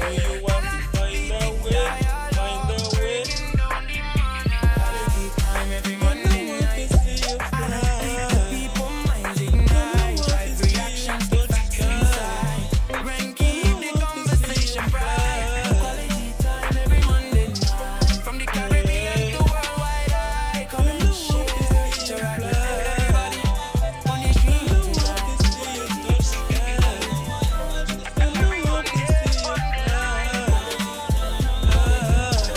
So you have to find a way, find a way. Quality time every You know Monday what night. to see you I don't keep the fly. people minds You know ignite. what to Drive see you reactions, keep touch facts sky. inside. Rain You keep know the what to see you conversation bright. fly. Quality time every Monday night. From the Caribbean to Yeah. worldwide, I come You and know what to share. see you Interact with fly. everybody on the You street know what to tonight. see you touch sky. You know what to see you fly. Ah, yeah.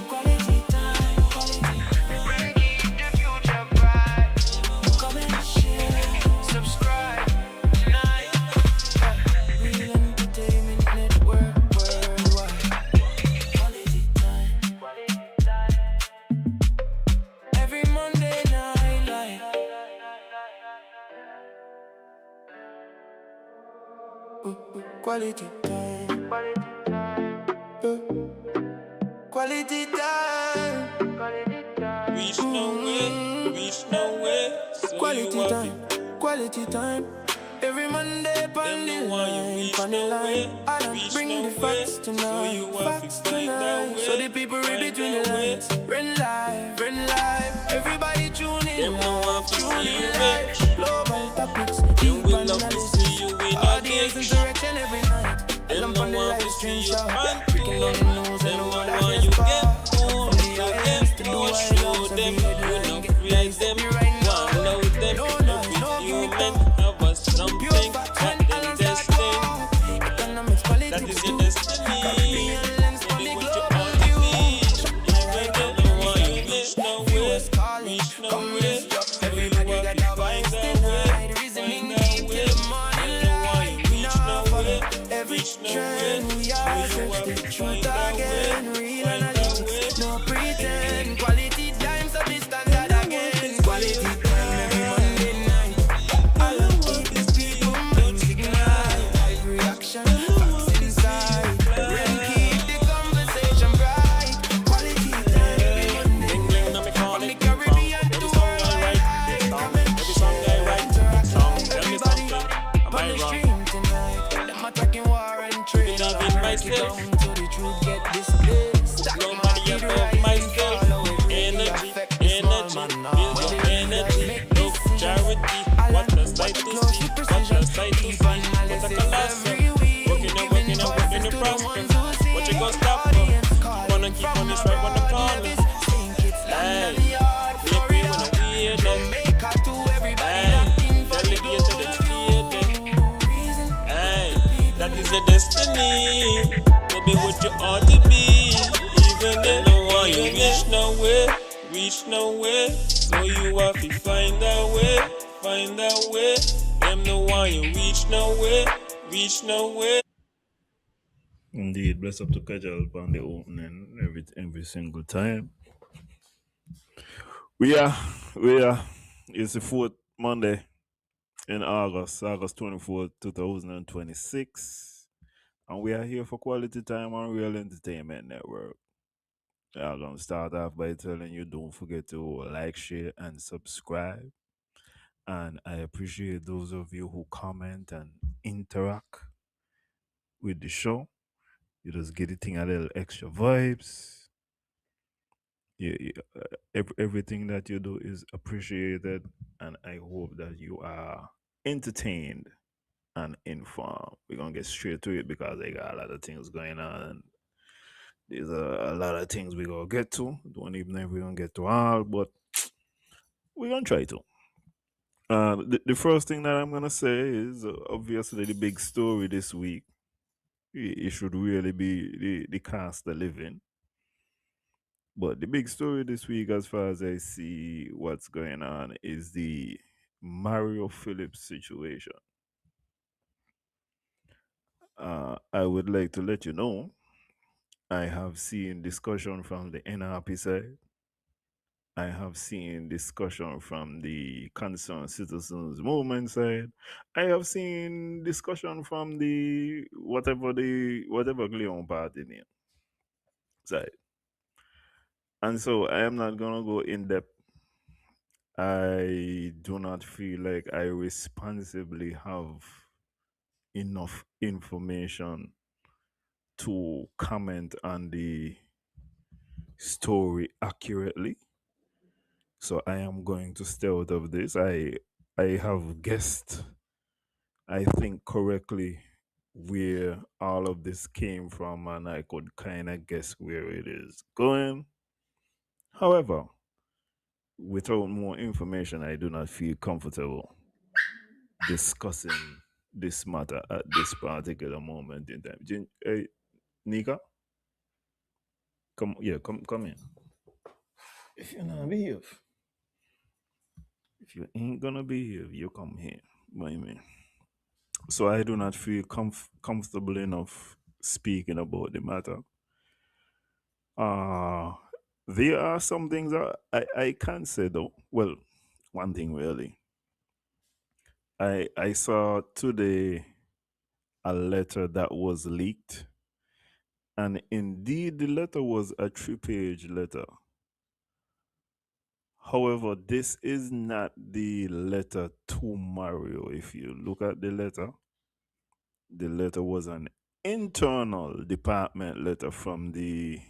Quality time, quality. Rain keep the future bright. Come and share. Subscribe tonight. Real Entertainment Network worldwide. Quality time. Every Monday night, quality time. Quality time. Reach nowhere, reach nowhere. So you Quality have time. it. Quality time. Every Monday, Them on the no want you line, reach on the line. nowhere, I don't reach bring the nowhere. facts So tonight, you have to facts find a tonight. So the way, people read find between a the way. lines. Red live. Everybody tune in Them no want to tune see in you live. rich. Global topics, Them deep will love to see analysis. you in a Audience ditch. interaction every night. Them Lamp no on the want live to stream see you show. on Breaking down tour. the news and Them the no world want affairs you part. get more, From the so IMs get to the more. wild Show logs of them the you headline. know Get create nice them. right now. One know them. No Every noise, no human gimmicks. have a Pure something facts that when them Alan start destined. walk. Economics, That politics is your too. destiny. Caribbean lens So on be the what you global ought to view. be. My Even life them up no in want you the reach sky. nowhere, Viewers calling, reach comments nowhere. drop. So you Everybody have got to a find voice a way, tonight. Reasoning find a deep till way. the morning Them no want you light. We reach not follow nowhere, every reach nowhere. trend. We So are you search have the to truth find a way, again. Real find a way. analytics, no pretend. Quality time, so the You standard know what to again. see you Quality time every fly. Monday night. You I know love what keep to the see people you touch minds ignite. sky. Live reaction, You know facts what to see you inside. Rain keep fly. the conversation bright. Quality time every Yeah. Monday Bling bling, night. now me From call the it ping pong. Caribbean to Every song I worldwide, write, big I song. come and Every song I share. write, big Interact song. with Tell me everybody something, am on I the wrong? stream tonight. Them attacking war and trade. Believe I'll in break it myself, down to the truth get displayed. Stock nobody market above rising, myself. fall it really Energy, affect the small energy, man now. build When your the leaders energy. make Look, decisions, charity, Alan, what a watch sight it to close see, with what precision. a sight to Deep see. What a analysis colossal. every week. Working and Giving working and voices working to to the prosper. ones who see. What you gonna stop for? Audience Keep calling on from this right on the abroad. corner. Levis, St. Kitts, Hey, London Yard, make me wanna Florida, wear them. Jamaica to everybody Hey, looking for the delegate to them global fear them. view. Reason Hey, the people that is your destiny. To be what you ought to be. Even if no one you reach nowhere, reach nowhere. So you have to find a way, find a way. Them no one you reach nowhere, reach nowhere. Indeed, bless up to Kajal on the opening every single time. We are. It's the fourth Monday in August 24th, 2026. And we are here for quality time on Real Entertainment Network. I'm gonna start off by telling you don't forget to like, share, and subscribe. And I appreciate those of you who comment and interact with the show. You just get the thing a little extra vibes. Everything that you do is appreciated, and I hope that you are entertained and informed. We're gonna get straight to it because I got a lot of things going on, and there's a lot of things we're gonna get to. Don't even know if we're gonna get to all, but we're gonna try to. The first thing that I'm gonna say is obviously the big story this week. It should really be the cost of living. But the big story this week, as far as I see what's going on, is the Mario Phillips situation. I would like to let you know I have seen discussion from the NRP side. I have seen discussion from the Concerned Citizens Movement side. I have seen discussion from the whatever Leon party name side. And so I am not gonna go in depth. I do not feel like I responsibly have enough information to comment on the story accurately. So I am going to stay out of this. I have guessed, I think correctly, where all of this came from, and I could kind of guess where it is going. However, without more information, I do not feel comfortable discussing this matter at this particular moment in time. Nika, come in. If you're not behave, if you ain't gonna behave, you come here. By me. So I do not feel comfortable enough speaking about the matter. Uh there are some things that I can say though. Well, one thing really. I saw today a letter that was leaked, and indeed the letter was a 3-page letter. However, this is not the letter to Mario. If you look at the letter was an internal department letter from the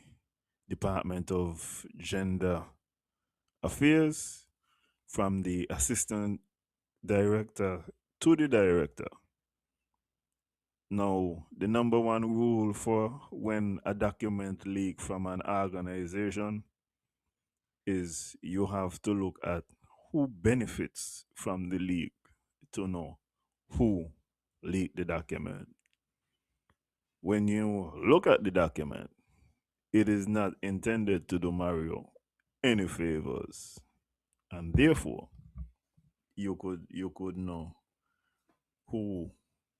Department of Gender Affairs, from the assistant director to the director. Now, the number one rule for when a document leak from an organization is you have to look at who benefits from the leak to know who leaked the document. When you look at the document, it is not intended to do Mario any favors, and therefore you could know who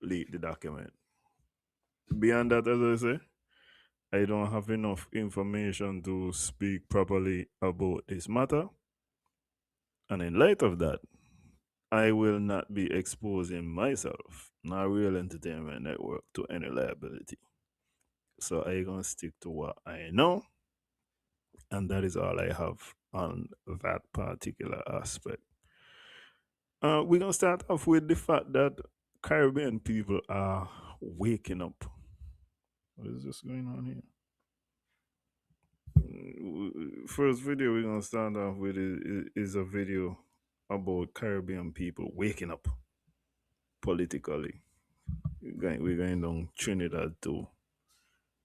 leaked the document. Beyond that, as I say, I don't have enough information to speak properly about this matter, and in light of that, I will not be exposing myself, nor Real Entertainment Network, to any liability. So I gonna stick to what I know, and that is all I have on that particular aspect. We're gonna start off with the fact that Caribbean people are waking up. What is this going on here? First video we're gonna start off with is a video about Caribbean people waking up politically. We're going down Trinidad to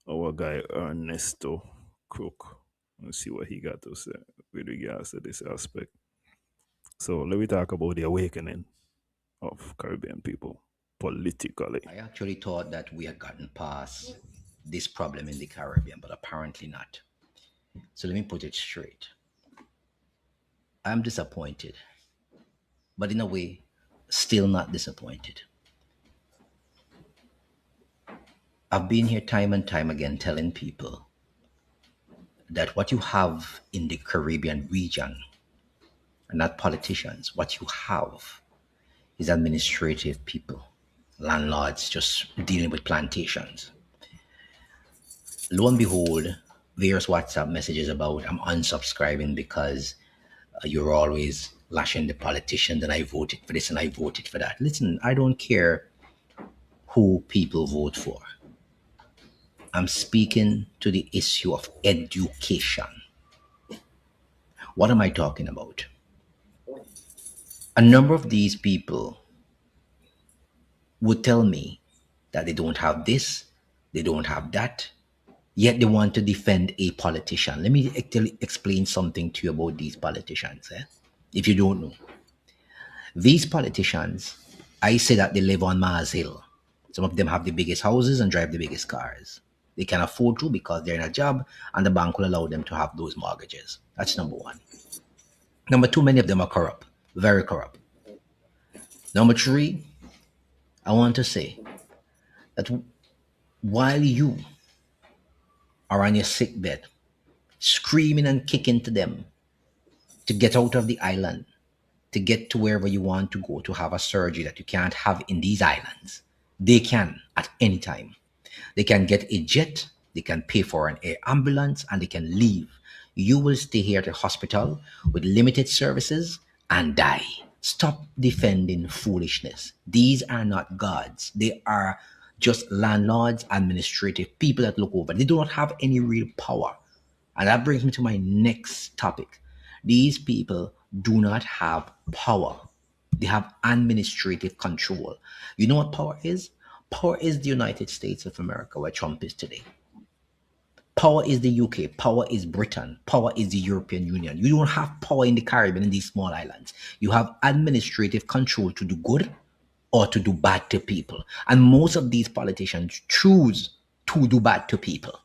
our guy Ernesto Crook and see what he got to say with regards to this aspect. So let me talk about the awakening of Caribbean people politically. I actually thought that we had gotten past this problem in the Caribbean, but apparently not. So let me put it straight. I'm disappointed, but in a way, still not disappointed. I've been here time and time again telling people that what you have in the Caribbean region are not politicians. What you have is administrative people, landlords just dealing with plantations. Lo and behold, various WhatsApp messages about I'm unsubscribing because you're always lashing the politician that I voted for this and I voted for that. Listen, I don't care who people vote for. I'm speaking to the issue of education. What am I talking about? A number of these people would tell me that they don't have this, they don't have that, yet they want to defend a politician. Let me explain something to you about these politicians, if you don't know. These politicians, I say that they live on Mars Hill. Some of them have the biggest houses and drive the biggest cars. They can afford to because they're in a job and the bank will allow them to have those mortgages. That's number one. Number two, many of them are corrupt, very corrupt. Number three, I want to say that while you are on your sick bed, screaming and kicking to them to get out of the island, to get to wherever you want to go to have a surgery that you can't have in these islands, they can at any time. They can get a jet, they can pay for an air ambulance, and they can leave. You will stay here at the hospital with limited services and die. Stop defending foolishness. These are not gods. They are just landlords, administrative people that look over. They do not have any real power. And that brings me to my next topic. These people do not have power. They have administrative control. You know what power is? Power is the United States of America, where Trump is today. Power is the UK. Power is Britain. Power is the European Union. You don't have power in the Caribbean, in these small islands. You have administrative control to do good or to do bad to people. And most of these politicians choose to do bad to people.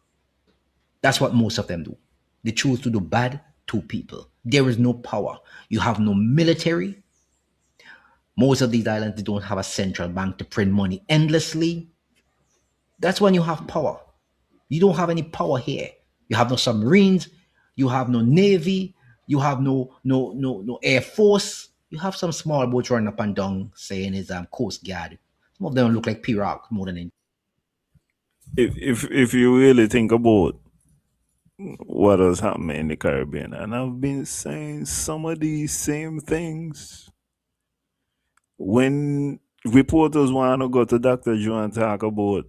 That's what most of them do. They choose to do bad to people. There is no power. You have no military. Most of these islands, they don't have a central bank to print money endlessly. That's when you have power. You don't have any power here. You have no submarines. You have no navy. You have no air force. You have some small boats running up and down saying it's coast guard. Some of them look like pirogue more than anything. If you really think about what has happened in the Caribbean, and I've been saying some of these same things when reporters want to go to Dr. Joe and talk about,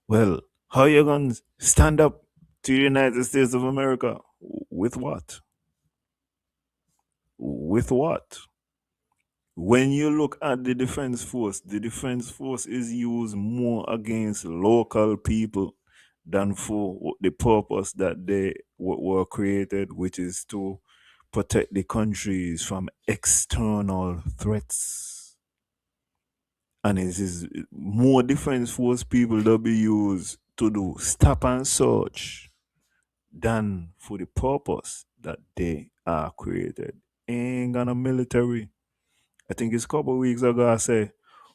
well, how you gonna stand up to the United States of America? With what? With what? When you look at the defense force is used more against local people than for the purpose that they were created, which is to protect the countries from external threats. And it is more defense force people that be used to do stop and search than for the purpose that they are created. Ain't gonna military. I think it's a couple of weeks ago I say,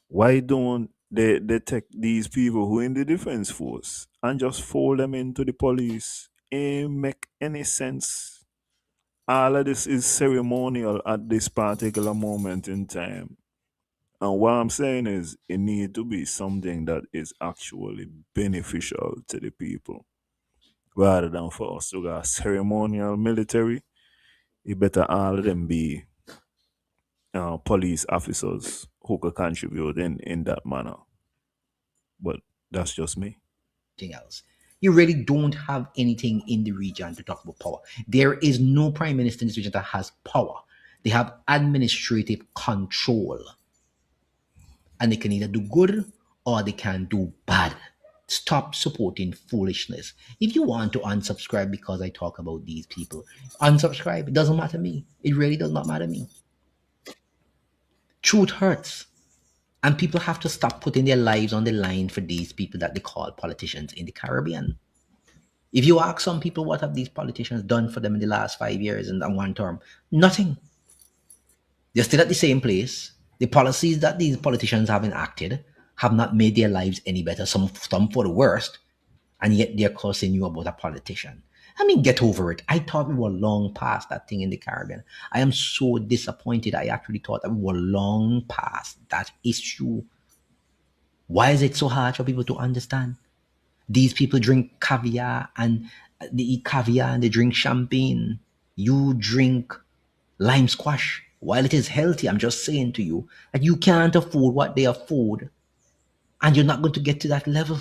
why don't they take these people who in the defense force and just fold them into the police? Ain't make any sense. All of this is ceremonial at this particular moment in time. And what I'm saying is it need to be something that is actually beneficial to the people. Rather than for us to go ceremonial military, it better all of them be police officers who could contribute in that manner. But that's just me. Else. You really don't have anything in the region to talk about power. There is no prime minister in this region that has power. They have administrative control. And they can either do good or they can do bad. Stop supporting foolishness. If you want to unsubscribe because I talk about these people, unsubscribe. It doesn't matter to me. It really does not matter to me. Truth hurts. And people have to stop putting their lives on the line for these people that they call politicians in the Caribbean. If you ask some people what have these politicians done for them in the last 5 years and one term, nothing. They're still at the same place. The policies that these politicians have enacted have not made their lives any better, some for the worst, and yet they're cursing you about a politician. I mean, get over it. I thought we were long past that thing in the Caribbean. I am so disappointed. I actually thought that we were long past that issue. Why is it so hard for people to understand? These people drink caviar and they eat caviar and they drink champagne. You drink lime squash. While it is healthy, I'm just saying to you that you can't afford what they afford and you're not going to get to that level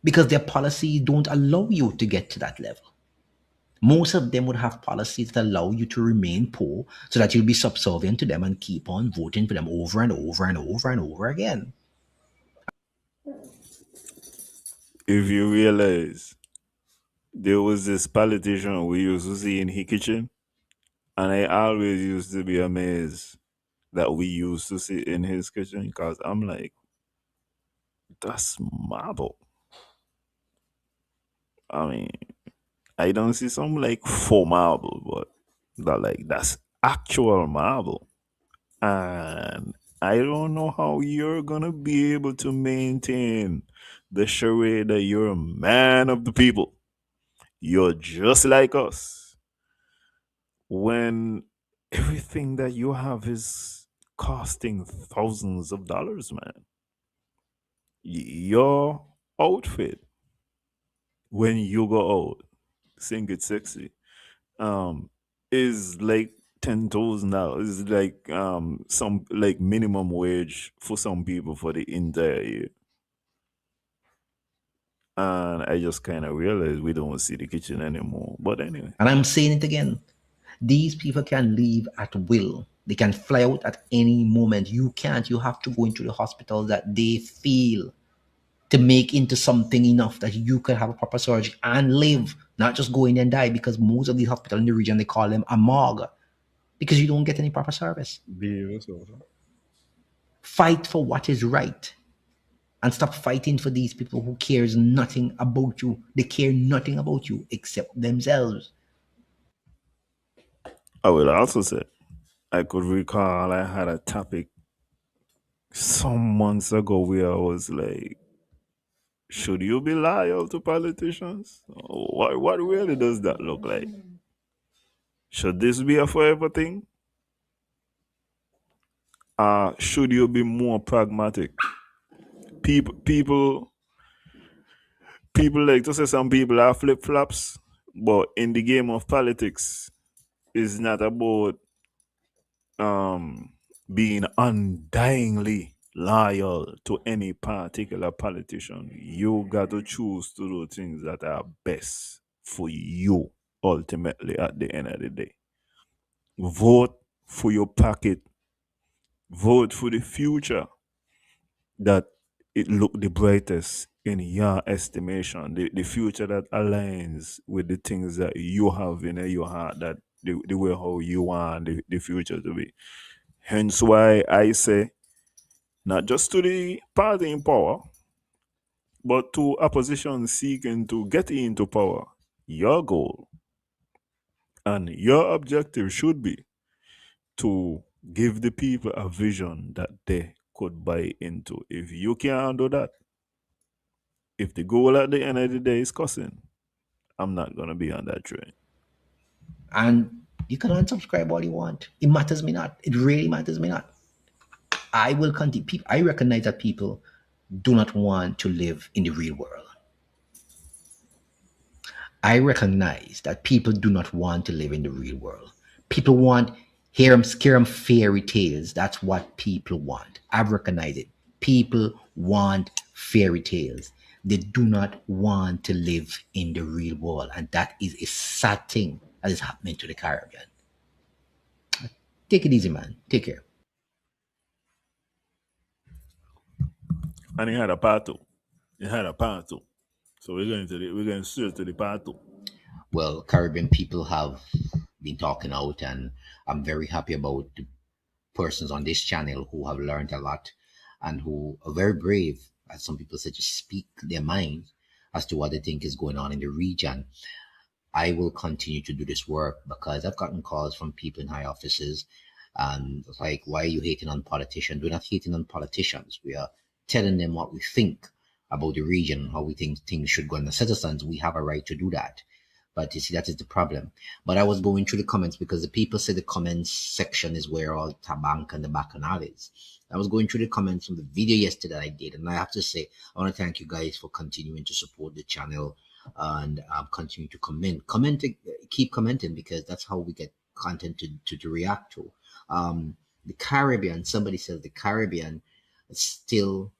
because their policies don't allow you to get to that level. Most of them would have policies that allow you to remain poor so that you'll be subservient to them and keep on voting for them over and over and over and over again. If you realize there was this politician we used to see in his kitchen, and I always used to be amazed that we used to see in his kitchen because I'm like, that's marble. I mean, I don't see some like faux marble, but that's actual marble. And I don't know how you're gonna be able to maintain the charade that you're a man of the people. You're just like us. When everything that you have is costing thousands of dollars, man. Your outfit when you go out, sing it sexy, um, is like $10,000 is like some like minimum wage for some people for the entire year. And I just kind of realized we don't see the kitchen anymore. But anyway, And I'm saying it again. These people can leave at will. They can fly out at any moment. You can't. You have to go into the hospital that they feel to make into something enough that you can have a proper surgery and live, not just go in and die, because most of the hospitals in the region, they call them a morgue because you don't get any proper service. be so. Fight for what is right and stop fighting for these people who cares nothing about you. They care nothing about you except themselves. I will also say I could recall I had a topic some months ago where I was like, should you be loyal to politicians? What really does that look like? Should this be a forever thing? Should you be more pragmatic? People, people like to say some people are flip flops, but in the game of politics, it's not about um being undyingly loyal to any particular politician. You got to choose to do things that are best for you ultimately at the end of the day. Vote for your pocket, vote for the future that it look the brightest in your estimation, the future that aligns with the things that you have in your heart, that the way how you want the future to be. Hence why I say, not just to the party in power, but to opposition seeking to get into power, your goal and your objective should be to give the people a vision that they could buy into. If you can't do that, if the goal at the end of the day is cussing, I'm not gonna be on that train. And you can unsubscribe all you want. It matters me not. It really matters me not. I will continue. I recognize that people do not want to live in the real world. I recognize that people do not want to live in the real world. People want harem, scare 'em fairy tales. That's what people want. I've recognized it. People want fairy tales. They do not want to live in the real world. And that is a sad thing that is happening to the Caribbean. Take it easy, man. Take care. And he had a part two. He had a part two. So we're going straight to the part two. Well, Caribbean people have been talking out, and I'm very happy about the persons on this channel who have learned a lot and who are very brave, as some people say, to speak their mind as to what they think is going on in the region. I will continue to do this work because I've gotten calls from people in high offices and it's like, why are you hating on politicians? We're not hating on politicians. We are telling them what we think about the region, how we think things should go. And the citizens, we have a right to do that. But you see, that is the problem. But I was going through the comments because the people say the comments section is where all Tabank and the Bacchanal is. I was going through the comments from the video yesterday I did, and I have to say, I want to thank you guys for continuing to support the channel and continue to comment, keep commenting, because that's how we get content to react to. The Caribbean, somebody says the Caribbean is still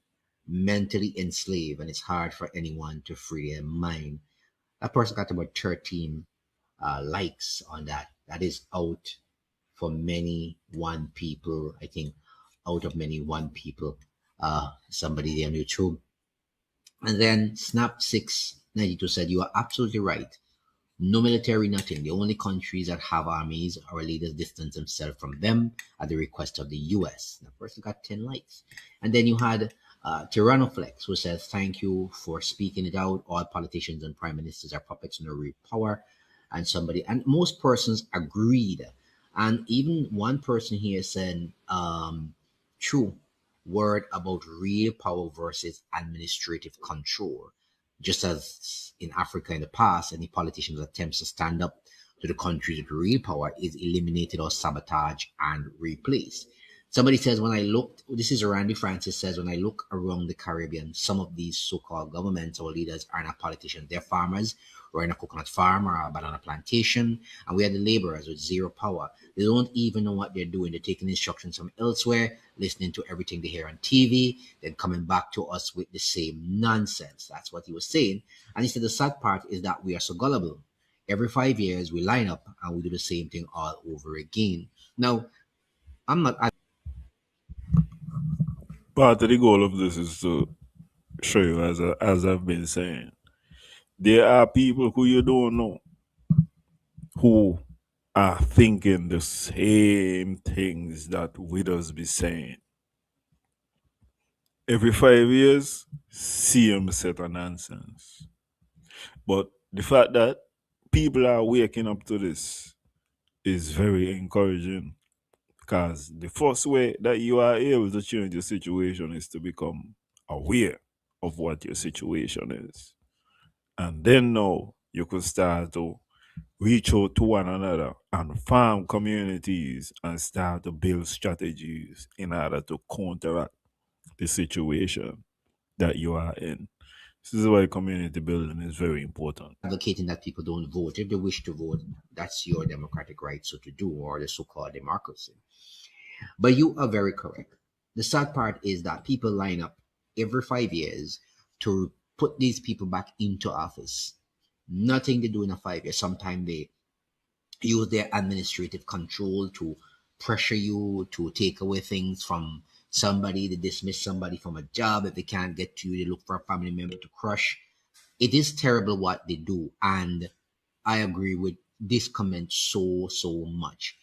mentally enslaved and it's hard for anyone to free their mind. That person got about 13 likes on that. That is out for many one people. I think out of many one people, somebody there on YouTube. And then Snap692 said, you are absolutely right. No military, nothing. The only countries that have armies, our leaders distance themselves from them at the request of the US. That person got 10 likes. And then you had Tyranoflex, who says, thank you for speaking it out. All politicians and prime ministers are puppets in the real power. And most persons agreed. And even one person here said, true word about real power versus administrative control. Just as in Africa in the past, any politician's attempts to stand up to the countries with real power is eliminated or sabotaged and replaced. Somebody says, when I looked, this is Randy Francis says, when I look around the Caribbean, some of these so called governments or leaders are not politicians. They're farmers or in a coconut farm or a banana plantation. And we are the laborers with zero power. They don't even know what they're doing. They're taking instructions from elsewhere, listening to everything they hear on TV, then coming back to us with the same nonsense. That's what he was saying. And he said the sad part is that we are so gullible. Every 5 years, we line up and we do the same thing all over again. Now, I'm not Part of the goal of this is to show you, as I've been saying, there are people who you don't know who are thinking the same things that widows be saying. Every 5 years, same set of nonsense. But the fact that people are waking up to this is very encouraging, because the first way that you are able to change your situation is to become aware of what your situation is. And then now you could start to reach out to one another and farm communities and start to build strategies in order to counteract the situation that you are in. This is why community building is very important. advocating that people don't vote. If they wish to vote, that's your democratic right so to do, or the so called democracy. But you are very correct. The sad part is that people line up every 5 years to put these people back into office. Nothing they do in a 5 year. Sometimes they use their administrative control to pressure you to take away things from somebody, they dismiss somebody from a job. If they can't get to you, they look for a family member to crush. It is terrible what they do. And I agree with this comment so much.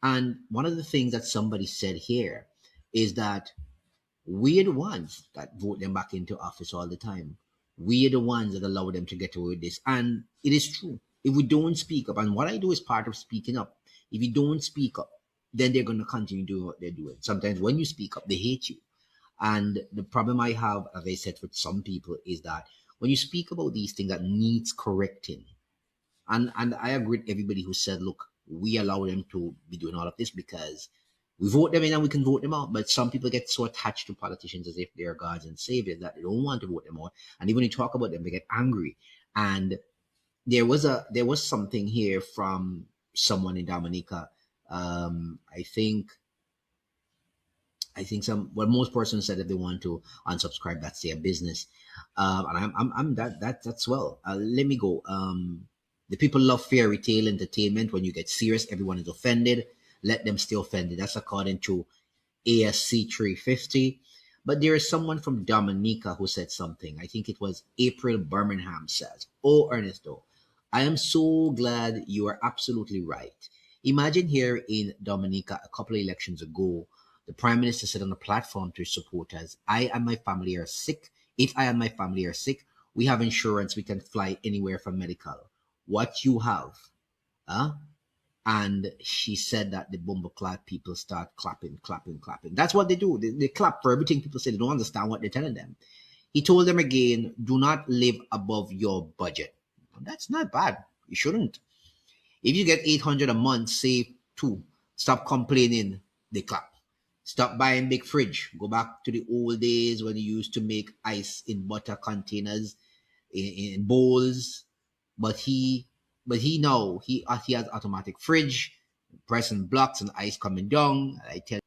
And one of the things that somebody said here is that we are the ones that vote them back into office all the time. We are the ones that allow them to get away with this. And it is true. If we don't speak up, and what I do is part of speaking up, if you don't speak up, then they're going to continue doing what they're doing. Sometimes when you speak up, they hate you. And the problem I have, as I said, with some people is that when you speak about these things that needs correcting, and I agree with everybody who said, look, we allow them to be doing all of this because we vote them in and we can vote them out. But some people get so attached to politicians as if they're gods and saviors that they don't want to vote them out. And even when you talk about them, they get angry. And there was something here from someone in Dominica. I think some, well, most persons said that they want to unsubscribe, that's their business. And I'm that's well. Let me go. The people love fairy tale entertainment. When you get serious, everyone is offended. Let them stay offended. That's according to ASC 350. But there is someone from Dominica who said something. I think it was April Birmingham says, "Oh, Ernesto, I am so glad you are absolutely right. Imagine here in Dominica a couple of elections ago, the Prime Minister said on a platform to his supporters, I and my family are sick. If I and my family are sick, we have insurance. We can fly anywhere for medical. What you have, huh?" And she said that the bumbleclad people start clapping, clapping, clapping. That's what they do. They clap for everything people say. They don't understand what they're telling them. He told them again, do not live above your budget. That's not bad. You shouldn't. If you get 800 a month, save two. Stop complaining. They clap. Stop buying big fridge. Go back to the old days when you used to make ice in butter containers, in bowls. But he now he has automatic fridge, pressing blocks and ice coming down. I tell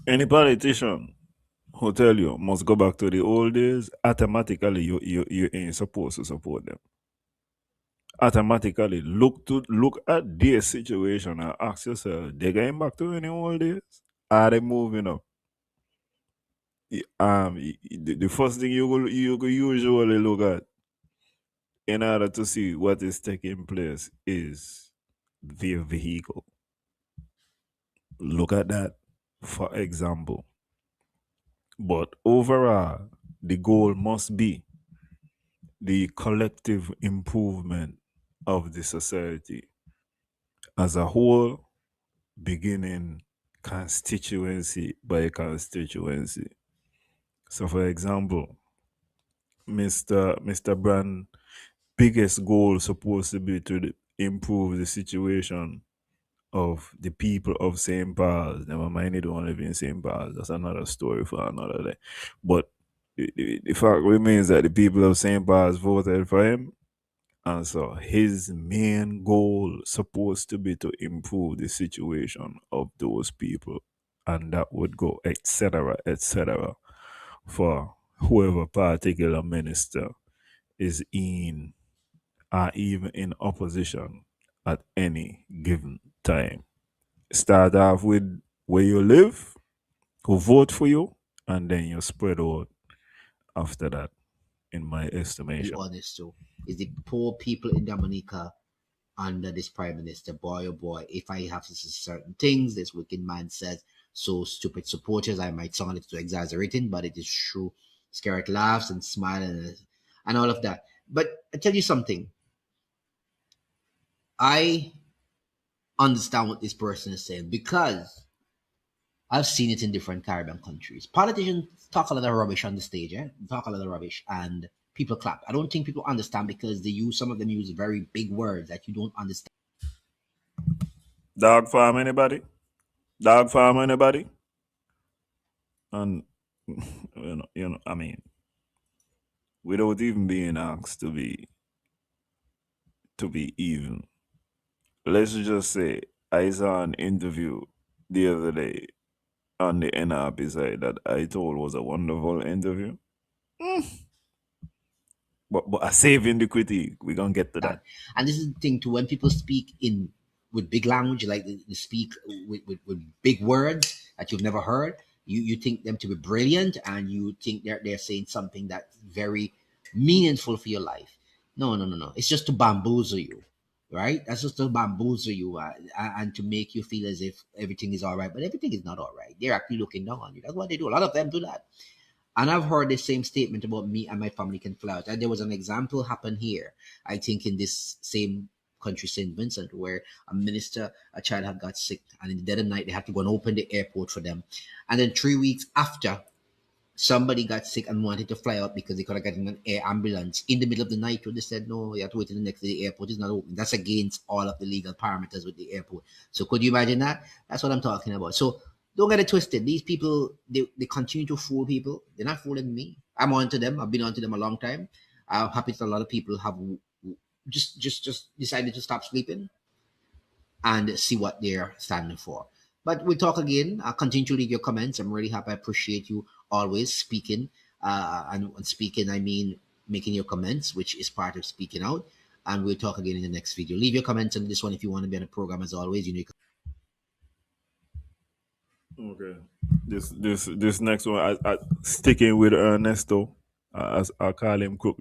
Any politician who tell you must go back to the old days, automatically you ain't supposed to support them. Automatically look at their situation and ask yourself, they going back to any old days? Are they moving up? The first thing you will usually look at in order to see what is taking place is their vehicle. Look at that, for example. But overall, the goal must be the collective improvement of the society as a whole, beginning constituency by constituency. So, for example, Mr. Brand biggest goal supposed to be to improve the situation of the people of St. Paul's. Never mind, they don't live in St. Paul's. That's another story for another day. But the fact remains that the people of St. Paul's voted for him. And so his main goal supposed to be to improve the situation of those people. And that would go, etc., for whoever particular minister is in or even in opposition at any given time. Start off with where you live, who vote for you, and then you spread out after that, in my Be estimation. honest too. Is the poor people in Dominica under this prime minister, boy oh boy, if I have to say certain things, this wicked man says, so stupid supporters, I might sound a little exaggerating, but it is true. Scarrett laughs and smiles and all of that. But I tell you something, I understand what this person is saying because I've seen it in different Caribbean countries. Politicians talk a lot of rubbish on the stage, talk a lot of rubbish, and people clap. I don't think people understand because some of them use very big words that you don't understand. Dog farm anybody? Dog farm anybody? And I mean, without even being asked to be even. Let's just say I saw an interview the other day on the NRP side that I told was a wonderful interview. But I saving the critique. We're gonna get to that. And this is the thing too, when people speak in with big language, like they speak with big words that you've never heard, you think them to be brilliant and you think they're saying something that's very meaningful for your life. No, no, no, no. It's just to bamboozle you, right? That's just to bamboozle you and to make you feel as if everything is all right, but everything is not all right. They're actually looking down on you. That's what they do. A lot of them do that. And I've heard the same statement about me and my family can fly out. And there was an example happen here, I think, in this same country, St. Vincent, where a child had got sick, and in the dead of night, they had to go and open the airport for them. And then 3 weeks after, somebody got sick and wanted to fly out because they could have gotten an air ambulance in the middle of the night. They said, no, you have to wait till the next day. The airport is not open. That's against all of the legal parameters with the airport. So could you imagine that? That's what I'm talking about. So don't get it twisted. These people, they continue to fool people. They're not fooling me. I'm on to them. I've been on to them a long time. I'm happy that a lot of people have just decided to stop sleeping and see what they're standing for. But we'll talk again. Continue to leave your comments. I'm really happy. I appreciate you always speaking. And speaking, I mean making your comments, which is part of speaking out. And we'll talk again in the next video. Leave your comments on this one if you want to be on the program. As always, you know. Okay. This next one, I sticking with Ernesto. As I call him Cook.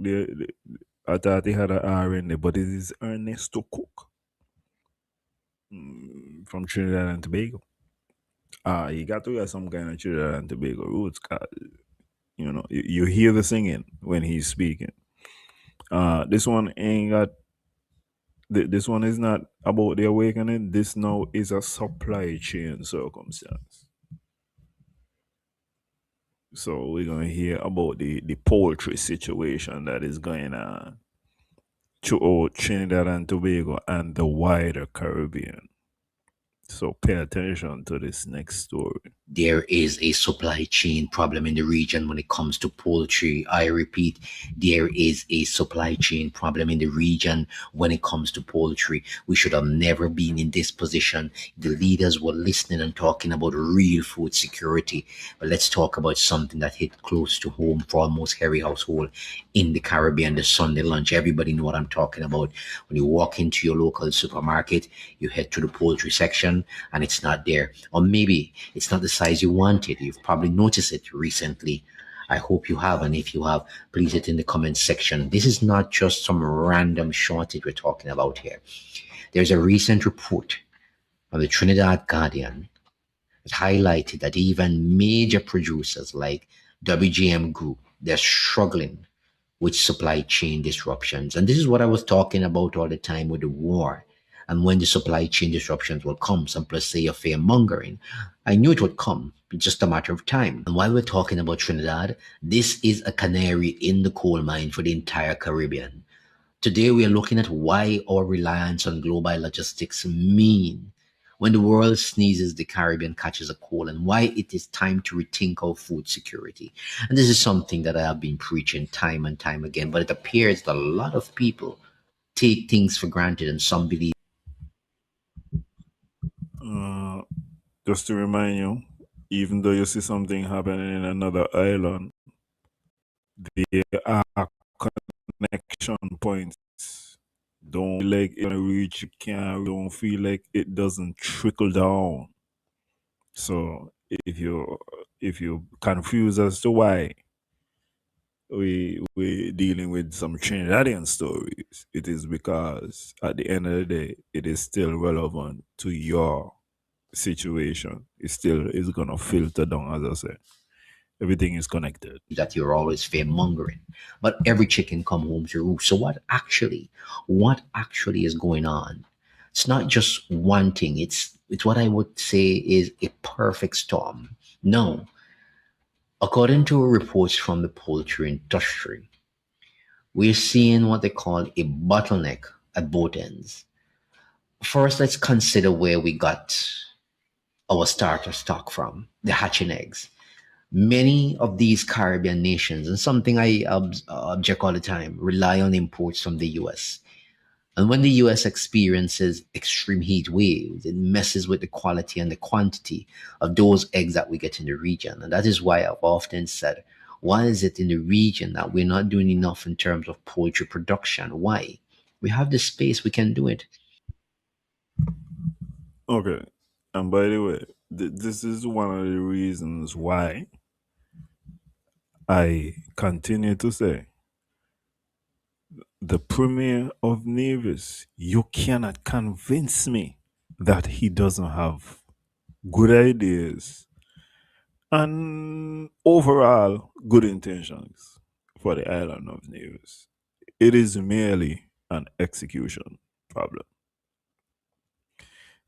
I thought he had an R in there, but it is Ernesto Cook from Trinidad and Tobago. He got to have some kind of Trinidad and Tobago roots. You hear the singing when he's speaking. This one ain't got. This one is not about the awakening. This now is a supply chain circumstance. So we're gonna hear about the poultry situation that is going on throughout Trinidad and Tobago and the wider Caribbean. So pay attention to this next story. There is a supply chain problem in the region when it comes to poultry. I repeat, there is a supply chain problem in the region when it comes to poultry. We should have never been in this position. The leaders were listening and talking about real food security. But let's talk about something that hit close to home for almost every household in the Caribbean, the Sunday lunch. Everybody know what I'm talking about. When you walk into your local supermarket, you head to the poultry section and it's not there. Or maybe it's not the size you wanted. You've probably noticed it recently. I hope you have, and if you have, please hit in the comment section. This is not just some random shortage we're talking about here. There's a recent report from the Trinidad Guardian that highlighted that even major producers like WGM Group, they're struggling with supply chain disruptions. And this is what I was talking about all the time with the war. And when the supply chain disruptions will come, some people say you're fear mongering. I knew it would come. It's just a matter of time. And while we're talking about Trinidad, this is a canary in the coal mine for the entire Caribbean. Today, we are looking at why our reliance on global logistics mean When the world sneezes, the Caribbean catches a cold, and why it is time to rethink our food security. And this is something that I have been preaching time and time again, but it appears that a lot of people take things for granted, and some believe Uh, just to remind you, even though you see something happening in another island, there are connection points. Don't feel like it's gonna reach, you can't, don't feel like it doesn't trickle down. So if you confused as to why we dealing with some Trinidadian stories, it is because at the end of the day, it is still relevant to your situation. It still is gonna filter down, as I said. Everything is connected. that you're always fear mongering, but every chicken come home to roost. So what actually is going on? It's not just one thing. It's what I would say is a perfect storm. No, according to reports from the poultry industry, we're seeing what they call a bottleneck at both ends. First, let's consider where we got our starter stock from, the hatching eggs. Many of these Caribbean nations, and something I object all the time, rely on imports from the US. And when the US experiences extreme heat waves, it messes with the quality and the quantity of those eggs that we get in the region. And that is why I've often said, why is it in the region that we're not doing enough in terms of poultry production? Why? We have the space, we can do it. Okay. And by the way, this is one of the reasons why I continue to say the Premier of Navies, you cannot convince me that he doesn't have good ideas and overall good intentions for the island of Navies. It is merely an execution problem.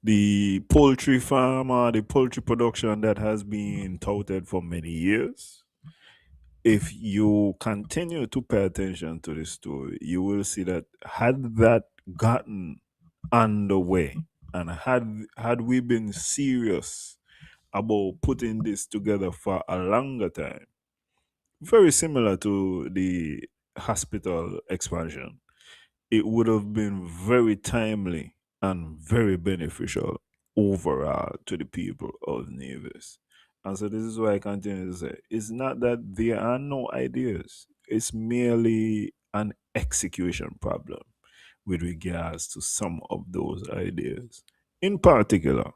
The poultry farm or the poultry production that has been touted for many years, if you continue to pay attention to the story, you will see that had that gotten underway and had we been serious about putting this together for a longer time, very similar to the hospital expansion, it would have been very timely and very beneficial overall to the people of Nevis. And so this is why I continue to say it's not that there are no ideas, it's merely an execution problem with regards to some of those ideas. In particular,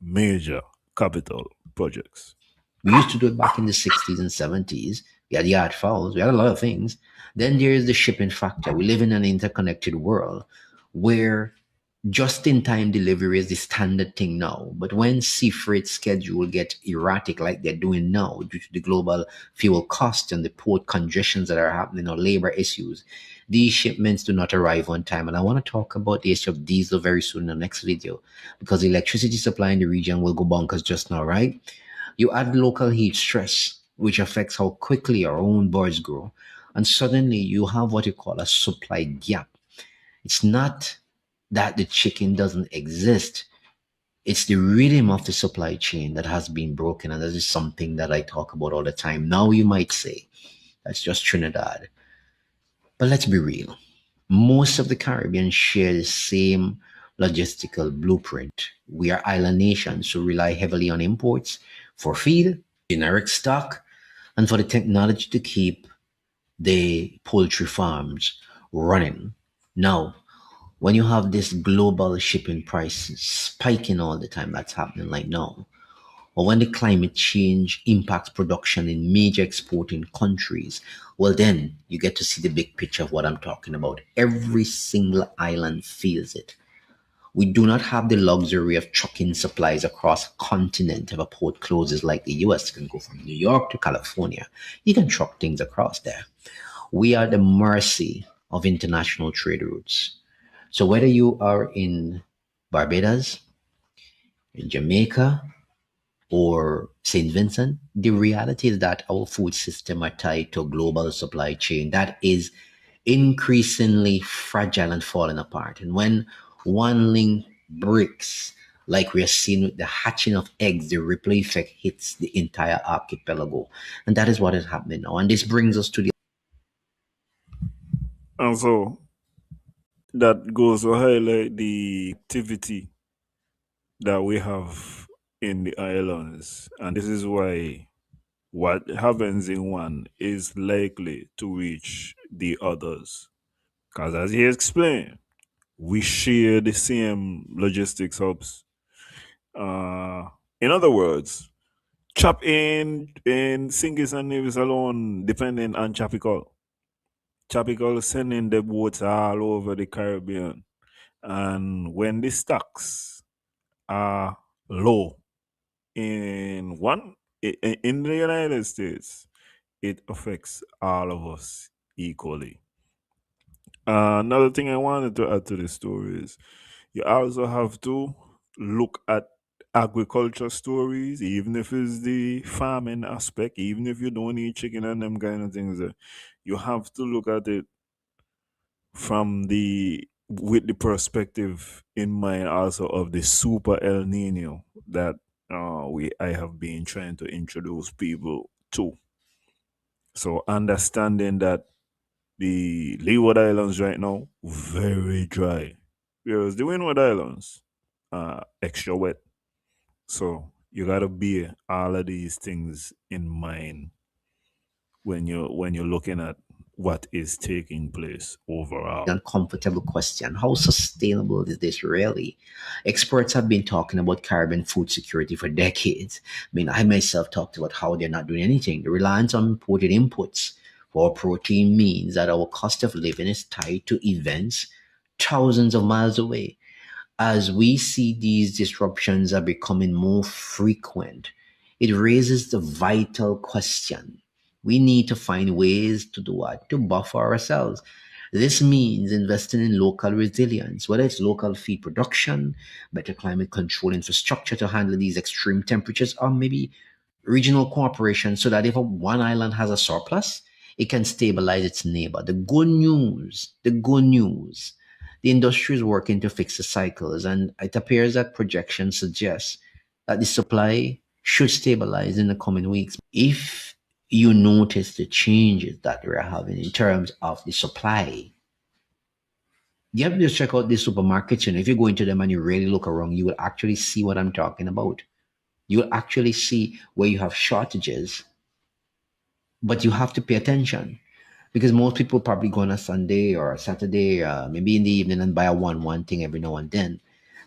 major capital projects. We used to do it back in the 60s and 70s. We had yard fowls, we had a lot of things. Then there is the shipping factor. We live in an interconnected world where just in time delivery is the standard thing now. But when sea freight schedule get erratic like they're doing now due to the global fuel cost and the port congestions that are happening or labor issues, these shipments do not arrive on time. And I want to talk about the issue of diesel very soon in the next video because the electricity supply in the region will go bonkers just now, right? You add local heat stress, which affects how quickly our own birds grow, and suddenly you have what you call a supply gap. It's not that the chicken doesn't exist. It's the rhythm of the supply chain that has been broken, and that is something that I talk about all the time. Now you might say, that's just Trinidad. But let's be real. Most of the Caribbean share the same logistical blueprint. We are island nations who rely heavily on imports for feed, generic stock, and for the technology to keep the poultry farms running. Now, when you have this global shipping prices spiking all the time, that's happening like now, or when the climate change impacts production in major exporting countries, well, then you get to see the big picture of what I'm talking about. Every single island feels it. We do not have the luxury of trucking supplies across a continent if a port closes like the US. You can go from New York to California. You can truck things across there. We are the mercy of international trade routes. So whether you are in Barbados, in Jamaica, or St. Vincent, the reality is that our food system are tied to a global supply chain that is increasingly fragile and falling apart. And when one link breaks, Like we are seeing with the hatching of eggs, the ripple effect hits the entire archipelago. And that is what is happening now. And this brings us to the And so that goes to highlight the activity that we have in the islands. And this is why what happens in one is likely to reach the others. Because as he explained, we share the same logistics hubs. Uh, in other words, Chop in Singis and Nevis alone, depending on Chapical. Chapical sending the boats all over the Caribbean. And when the stocks are low in in the United States, it affects all of us equally. Another thing I wanted to add to the story is you also have to look at agriculture stories, even if it's the farming aspect, even if you don't eat chicken and them kind of things. You have to look at it from the with the perspective in mind also of the super El Nino that we I have been trying to introduce people to. So understanding that the Leeward Islands right now very dry, whereas the Windward Islands extra wet. So you gotta bear all of these things in mind when you're looking at what is taking place overall. uncomfortable question. How sustainable is this really? Experts have been talking about Caribbean food security for decades. I mean, I myself talked about how they're not doing anything. The reliance on imported inputs for protein means that our cost of living is tied to events thousands of miles away. As we see these disruptions are becoming more frequent, it raises the vital question. We need to find ways to do what? To buffer ourselves. This means investing in local resilience, whether it's local feed production, better climate control infrastructure to handle these extreme temperatures, or maybe regional cooperation so that if one island has a surplus, it can stabilize its neighbor. The good news, the industry is working to fix the cycles, and it appears that projections suggest that the supply should stabilize in the coming weeks. If you notice the changes that we're having in terms of the supply, you have to just check out the supermarkets. If you go into them and you really look around, you will actually see what I'm talking about. You will actually see where you have shortages, but you have to pay attention because most people probably go on a Sunday or a Saturday, maybe in the evening, and buy a one thing every now and then.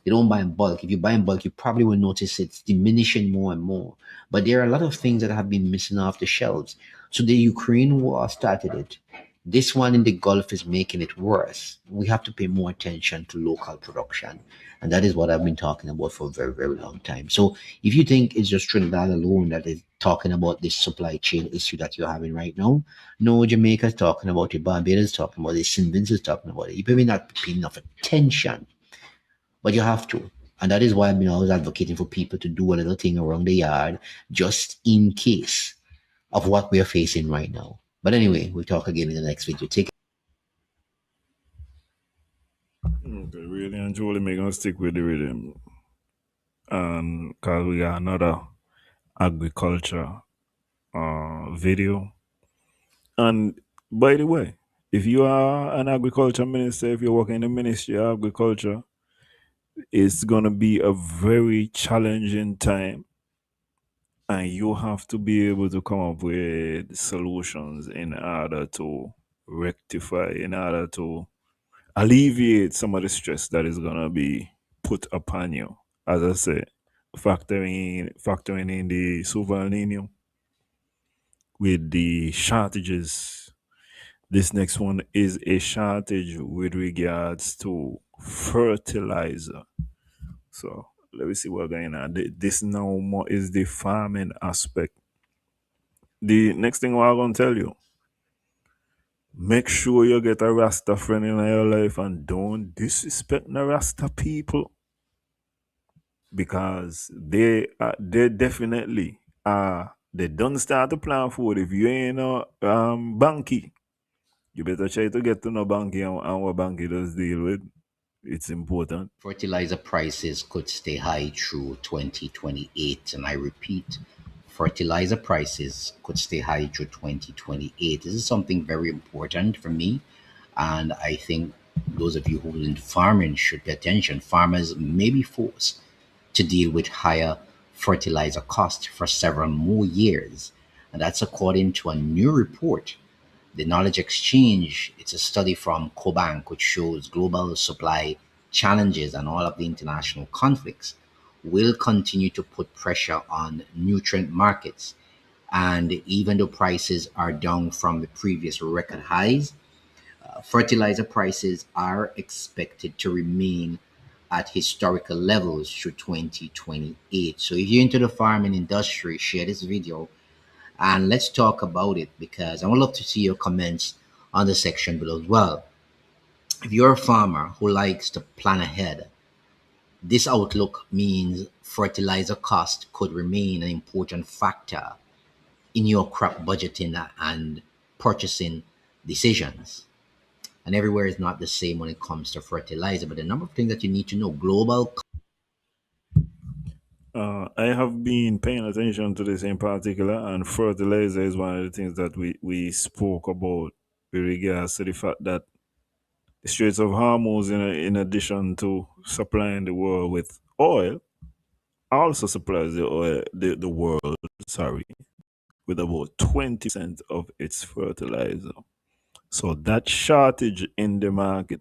They don't buy in bulk. If you buy in bulk, you probably will notice it's diminishing more and more. But there are a lot of things that have been missing off the shelves. So the Ukraine war started it. This one in the Gulf is making it worse. We have to pay more attention to local production. And that is what I've been talking about for a very, very long time. So if you think it's just Trinidad alone that is talking about this supply chain issue that you're having right now, no, Jamaica's talking about it, Barbados is talking about it, St. Vincent's talking about it. You may not pay enough attention, but you have to. And that is why I've been always advocating for people to do a little thing around the yard just in case of what we're facing right now. But anyway, we'll talk again in the next video. Take Okay, really and truly, make us stick with the rhythm, and because we got another agriculture video. And by the way, if you are an agriculture minister, if you're working in the Ministry of Agriculture, it's gonna be a very challenging time, and you have to be able to come up with solutions in order to rectify, in order to alleviate some of the stress that is gonna be put upon you. As I said, factoring in the super El Nino with the shortages. This next one is a shortage with regards to fertilizer. So let me see what's going on. This now more is the farming aspect. The next thing I'm gonna tell you, make sure you get a Rasta friend in your life and don't disrespect the Rasta people because they definitely they don't start to plan food. If you ain't a banky, you better try to get to know banky and what banky does deal with. It's important. Fertilizer prices could stay high through 2028. And I repeat, fertilizer prices could stay high through 2028. This is something very important for me. And I think those of you who are in farming should pay attention. Farmers may be forced to deal with higher fertilizer costs for several more years. And that's according to a new report, the Knowledge Exchange. It's a study from Cobank which shows global supply challenges and all of the international conflicts will continue to put pressure on nutrient markets. And even though prices are down from the previous record highs, fertilizer prices are expected to remain at historical levels through 2028. So if you're into the farming industry, share this video and let's talk about it, because I would love to see your comments on the section below as well. If you're a farmer who likes to plan ahead, this outlook means fertilizer cost could remain an important factor in your crop budgeting and purchasing decisions. And everywhere is not the same when it comes to fertilizer, but a number of things that you need to know. Global I have been paying attention to this in particular, and fertilizer is one of the things that we spoke about with regards to the fact that the Straits of Hormuz, in addition to supplying the world with oil, also supplies the world, sorry, with about 20% of its fertilizer. So that shortage in the market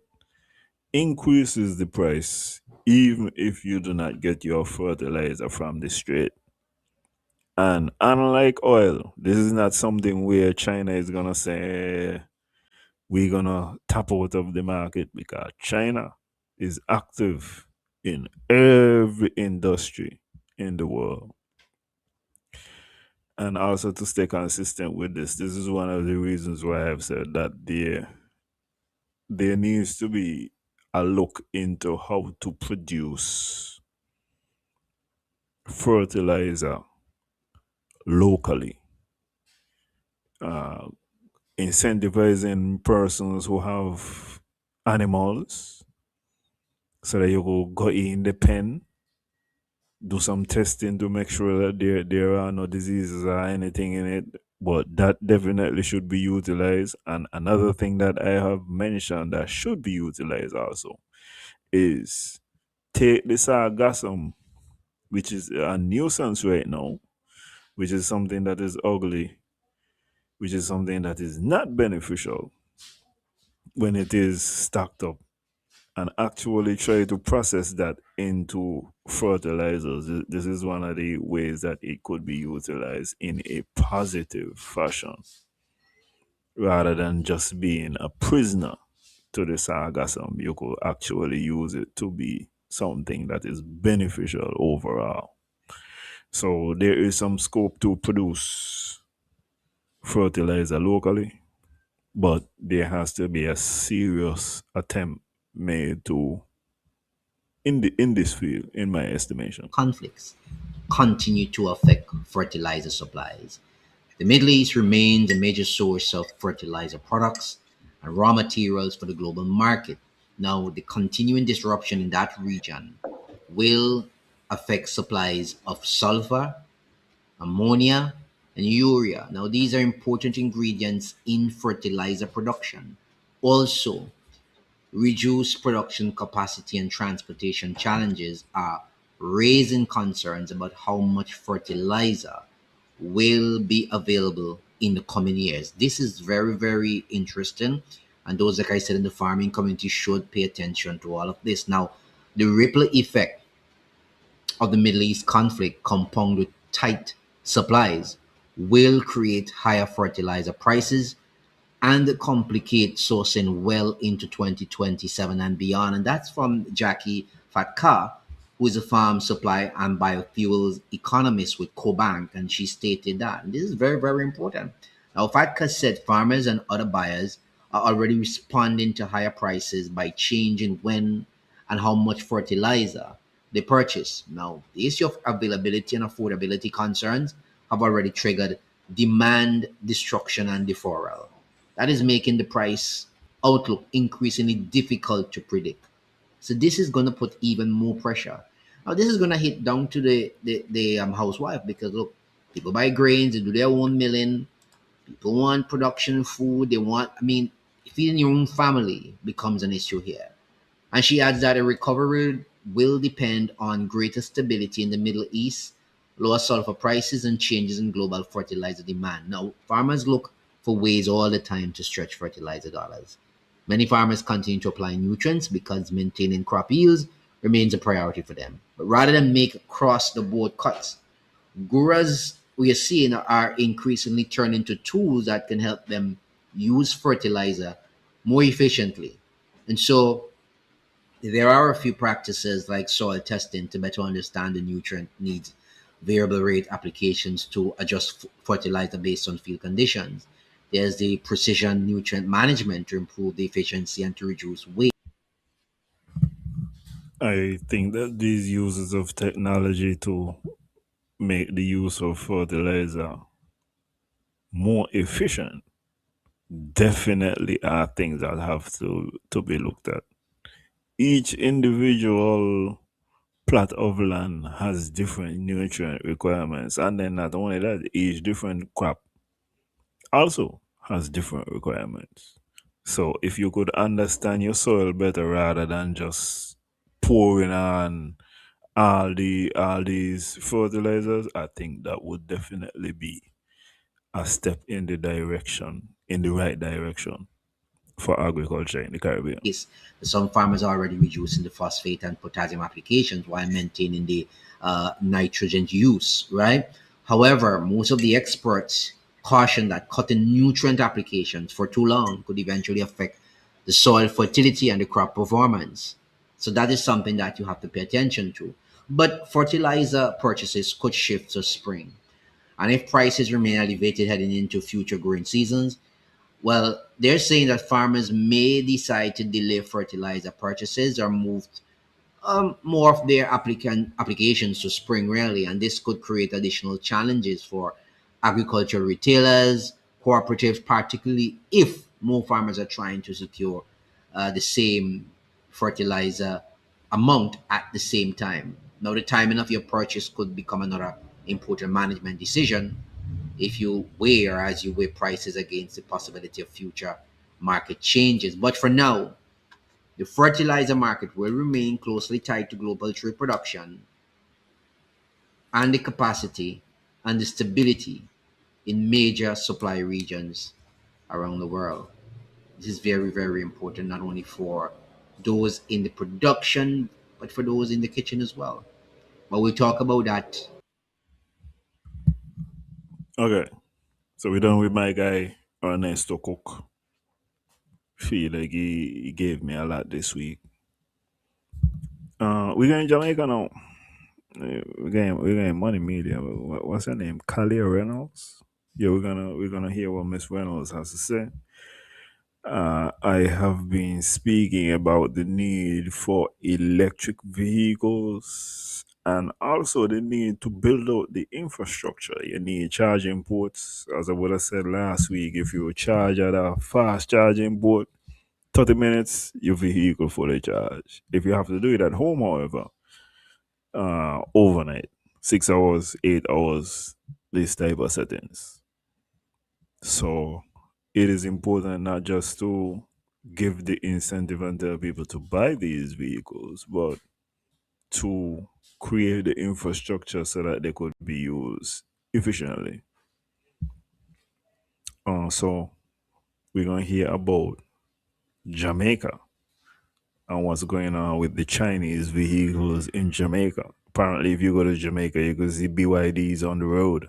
increases the price even if you do not get your fertilizer from the strait. And unlike oil, this is not something where China is gonna say we're gonna tap out of the market, because China is active in every industry in the world. And also, to stay consistent with this is one of the reasons why I've said that there needs to be a look into how to produce fertilizer locally, uh, incentivizing persons who have animals so that you go in the pen, do some testing to make sure that there are no diseases or anything in it. But that definitely should be utilized. And another thing that I have mentioned that should be utilized also is take the sargassum, which is a nuisance right now, which is something that is ugly, which is something that is not beneficial when it is stacked up, and actually try to process that into fertilizers. This is one of the ways that it could be utilized in a positive fashion rather than just being a prisoner to the sargassum. You could actually use it to be something that is beneficial overall. So there is some scope to produce fertilizer locally, but there has to be a serious attempt made to in this field, in my estimation. conflicts continue to affect fertilizer supplies. The Middle East remains a major source of fertilizer products and raw materials for the global market. Now, the continuing disruption in that region will affect supplies of sulfur, ammonia, and urea. Now, these are important ingredients in fertilizer production. Also, reduced production capacity and transportation challenges are raising concerns about how much fertilizer will be available in the coming years. This is very, very interesting. And those, like I said, in the farming community should pay attention to all of this. Now, the ripple effect of the Middle East conflict, compounded with tight supplies, will create higher fertilizer prices and complicate sourcing well into 2027 and beyond. And that's from Jackie Fatka, who is a farm supply and biofuels economist with Cobank. And she stated that. And this is very, very important. Now, Fatka said farmers and other buyers are already responding to higher prices by changing when and how much fertilizer they purchase. Now, the issue of availability and affordability concerns have already triggered demand destruction and deferral. That is making the price outlook increasingly difficult to predict. So this is going to put even more pressure. Now this is going to hit down to the housewife, because look, people buy grains, they do their own milling, people want production food, they want, I mean, feeding your own family becomes an issue here. And she adds that a recovery will depend on greater stability in the Middle East, lower sulfur prices, and changes in global fertilizer demand. Now, farmers look for ways all the time to stretch fertilizer dollars. Many farmers continue to apply nutrients because maintaining crop yields remains a priority for them. But rather than make across the board cuts, gurus we are seeing are increasingly turning to tools that can help them use fertilizer more efficiently. And so there are a few practices like soil testing to better understand the nutrient needs, variable rate applications to adjust fertilizer based on field conditions. There's the precision nutrient management to improve the efficiency and to reduce waste. I think that these uses of technology to make the use of fertilizer more efficient definitely are things that have to be looked at. Each individual plot of land has different nutrient requirements, and then not only that, each different crop also has different requirements. So if you could understand your soil better rather than just pouring on all these fertilizers, I think that would definitely be a step in the right direction for agriculture in the Caribbean. Some farmers are already reducing the phosphate and potassium applications while maintaining the nitrogen use, right? However, most of the experts caution that cutting nutrient applications for too long could eventually affect the soil fertility and the crop performance. So that is something that you have to pay attention to. But fertilizer purchases could shift to spring. And if prices remain elevated heading into future growing seasons, well, they're saying that farmers may decide to delay fertilizer purchases or move more of their applications to spring really, and this could create additional challenges for agricultural retailers, cooperatives, particularly if more farmers are trying to secure the same fertilizer amount at the same time. Now, the timing of your purchase could become another important management decision if you weigh or as you weigh prices against the possibility of future market changes. But for now, the fertilizer market will remain closely tied to global trade production and the capacity and the stability in major supply regions around the world. This is very, very important, not only for those in the production, but for those in the kitchen as well. But we'll talk about that. Okay, so we're done with my guy Ernesto Cook. Feel like he gave me a lot this week. We're going to Jamaica now. We're getting money media. What's her name? Kalia Reynolds. Yeah, we're gonna hear what Miss Reynolds has to say. I have been speaking about the need for electric vehicles and also the need to build out the infrastructure. You need charging ports. As I would have said last week, if you charge at a fast charging port, 30 minutes, your vehicle fully charged. If you have to do it at home, however, overnight, 6 hours, 8 hours, these type of settings. So it is important not just to give the incentive and tell people to buy these vehicles, but to create the infrastructure so that they could be used efficiently. So we're gonna hear about Jamaica and what's going on with the Chinese vehicles in Jamaica. Apparently, if you go to Jamaica, you can see BYDs on the road.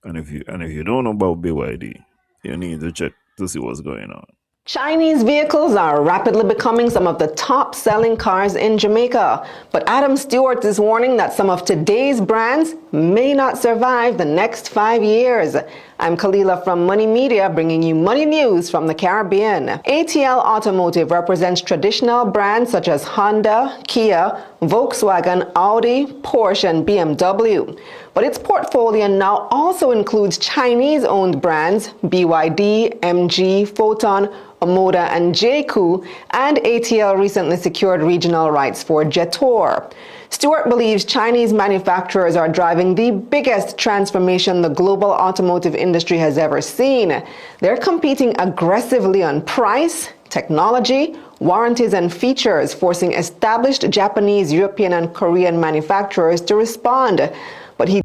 And if you don't know about BYD, you need to check to see what's going on. Chinese vehicles are rapidly becoming some of the top selling cars in Jamaica. But Adam Stewart is warning that some of today's brands may not survive the next 5 years. I'm Kalila from Money Media, bringing you money news from the Caribbean. ATL Automotive represents traditional brands such as Honda, Kia, Volkswagen, Audi, Porsche, and BMW. But its portfolio now also includes Chinese-owned brands BYD, MG, Photon, Omoda, and JQ, and ATL recently secured regional rights for Jetor. Stewart believes Chinese manufacturers are driving the biggest transformation the global automotive industry has ever seen. They're competing aggressively on price, technology, warranties, and features, forcing established Japanese, European, and Korean manufacturers to respond. But he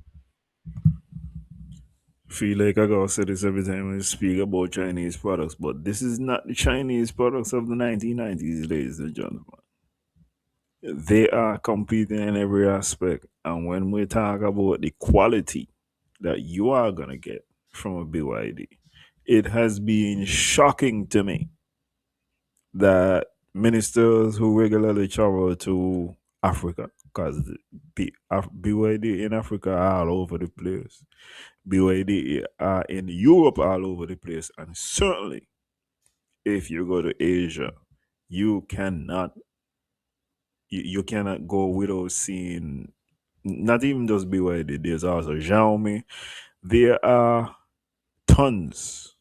feel like I gotta say this every time I speak about Chinese products, but this is not the Chinese products of the 1990s, ladies and gentlemen. They are competing in every aspect. And when we talk about the quality that you are gonna get from a BYD, it has been shocking to me that ministers who regularly travel to Africa, because BYD in Africa are all over the place. BYD are in Europe all over the place. And certainly, if you go to Asia, you cannot you cannot go without seeing not even just BYD. There's also Xiaomi. There are tons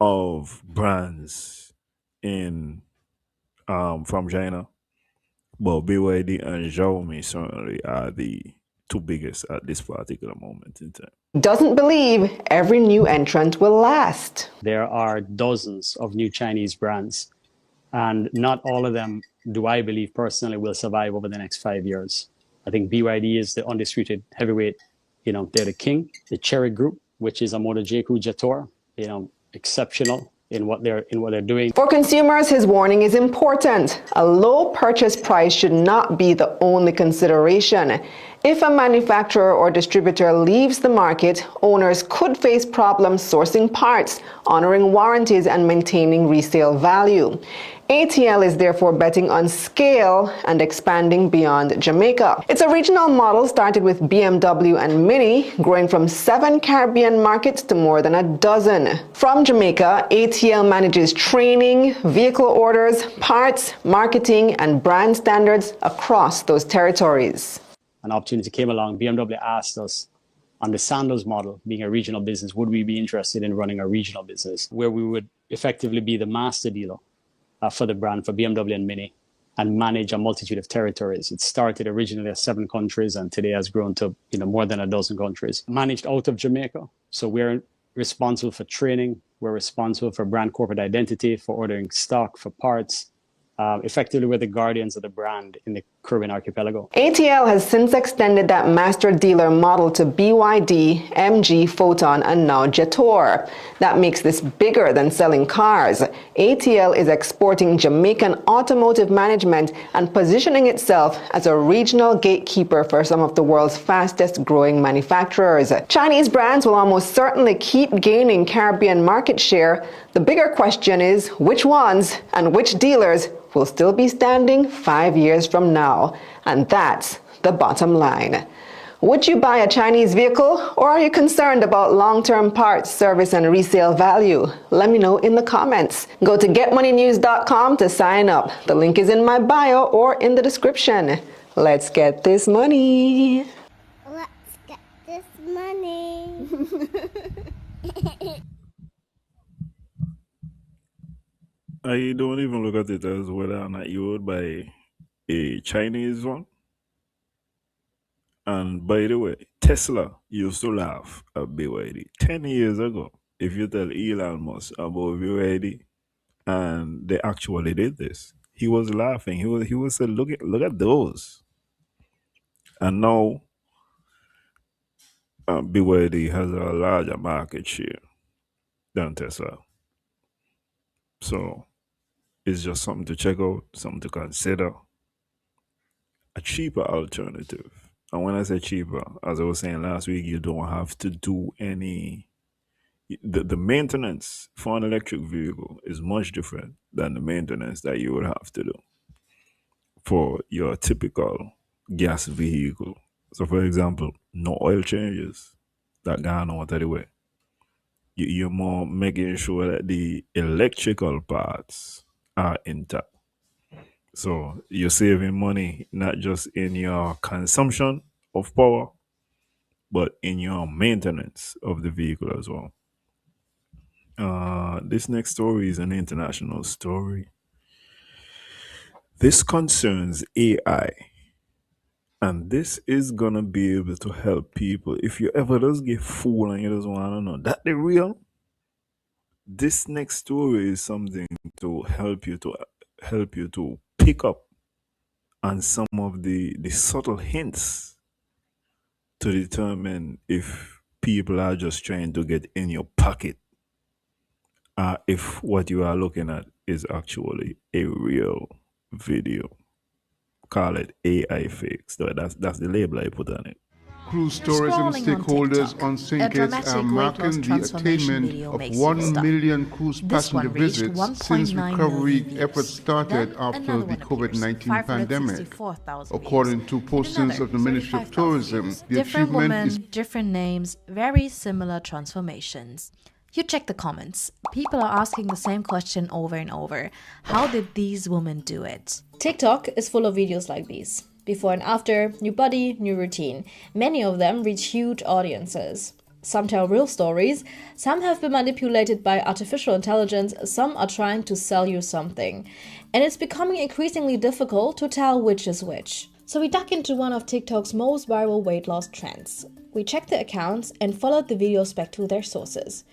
of brands in from China, but BYD and Xiaomi certainly are the two biggest at this particular moment in time. doesn't believe every new entrant will last. There are dozens of new Chinese brands, and not all of them do I believe personally will survive over the next 5 years. I think BYD is the undisputed heavyweight. They're the king. The Cherry Group, which is a Motor JQ Jetor, exceptional in what they're doing. For consumers, his warning is important. A low purchase price should not be the only consideration. If a manufacturer or distributor leaves the market, owners could face problems sourcing parts, honoring warranties, and maintaining resale value. ATL is therefore betting on scale and expanding beyond Jamaica. It's a regional model started with BMW and Mini, growing from 7 Caribbean markets to more than a dozen. From Jamaica, ATL manages training, vehicle orders, parts, marketing, and brand standards across those territories. An opportunity came along. BMW asked us, on the Sandals model, being a regional business, would we be interested in running a regional business where we would effectively be the master dealer for the brand, for BMW and Mini, and manage a multitude of territories. It started originally as 7 countries and today has grown to more than a dozen countries. Managed out of Jamaica. So we're responsible for training. We're responsible for brand corporate identity, for ordering stock, for parts. Effectively, we're the guardians of the brand in the Caribbean archipelago. ATL has since extended that master dealer model to BYD, MG, Photon, and now Jetor. That makes this bigger than selling cars. ATL is exporting Jamaican automotive management and positioning itself as a regional gatekeeper for some of the world's fastest growing manufacturers. Chinese brands will almost certainly keep gaining Caribbean market share. The bigger question is which ones and which dealers will still be standing 5 years from now. And that's the bottom line. Would you buy a Chinese vehicle, or are you concerned about long-term parts, service, and resale value? Let me know in the comments. Go to getmoneynews.com to sign up. The link is in my bio or in the description. Let's get this money. Let's get this money. I don't even look at it as whether or not you would buy a Chinese one. And by the way, Tesla used to laugh at BYD 10 years ago. If you tell Elon Musk about BYD, and they actually did this, he was laughing. He was saying, look at those. And now BYD has a larger market share than Tesla. So it's just something to check out, something to consider. A cheaper alternative. And when I say cheaper, as I was saying last week, you don't have to do any. The maintenance for an electric vehicle is much different than the maintenance that you would have to do for your typical gas vehicle. So, for example, no oil changes that gone out of the way. You're more making sure that the electrical parts are intact. So you're saving money not just in your consumption of power, but in your maintenance of the vehicle as well. This next story is an international story. This concerns AI, and this is gonna be able to help people. If you ever just get fooled and you just wanna know that they real, this next story is something to help you to pick up on some of the subtle hints to determine if people are just trying to get in your pocket, if what you are looking at is actually a real video. Call it AI fake. So that's the label I put on it. Cruise tourism stakeholders on St. Kitts are marking the attainment of 1 million cruise passenger visits since recovery efforts started after the COVID-19 pandemic. According to postings of the Ministry of Tourism, the different achievement women, is different names, very similar transformations. You check the comments. People are asking the same question over and over. How did these women do it? TikTok is full of videos like these. Before and after, new body, new routine. Many of them reach huge audiences. Some tell real stories, some have been manipulated by artificial intelligence, some are trying to sell you something. And it's becoming increasingly difficult to tell which is which. So we dug into one of TikTok's most viral weight loss trends. We checked the accounts and followed the videos back to their sources.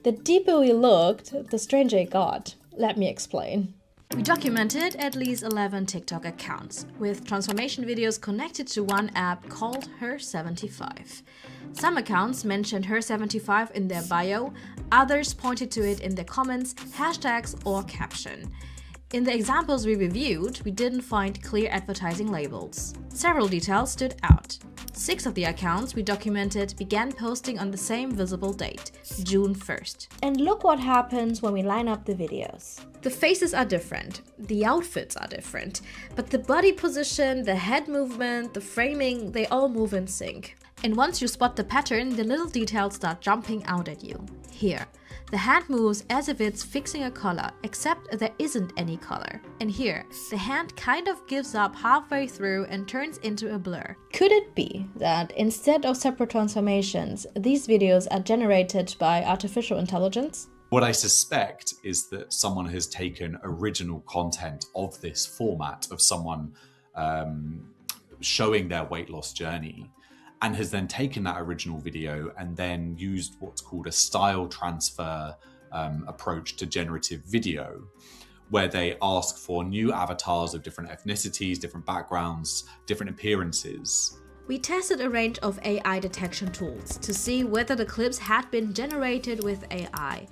The deeper we looked, the stranger it got. Let me explain. We documented at least 11 TikTok accounts, with transformation videos connected to one app called Her75. Some accounts mentioned Her75 in their bio, others pointed to it in their comments, hashtags, or caption. In the examples we reviewed, we didn't find clear advertising labels. Several details stood out. 6 of the accounts we documented began posting on the same visible date, June 1st. And look what happens when we line up the videos. The faces are different, the outfits are different, but the body position, the head movement, the framing, they all move in sync. And once you spot the pattern, the little details start jumping out at you. Here, the hand moves as if it's fixing a color, except there isn't any color. And here, the hand kind of gives up halfway through and turns into a blur. Could it be that instead of separate transformations, these videos are generated by artificial intelligence? What I suspect is that someone has taken original content of this format of someone showing their weight loss journey and has then taken that original video and then used what's called a style transfer approach to generative video, where they ask for new avatars of different ethnicities, different backgrounds, different appearances. We tested a range of AI detection tools to see whether the clips had been generated with AI.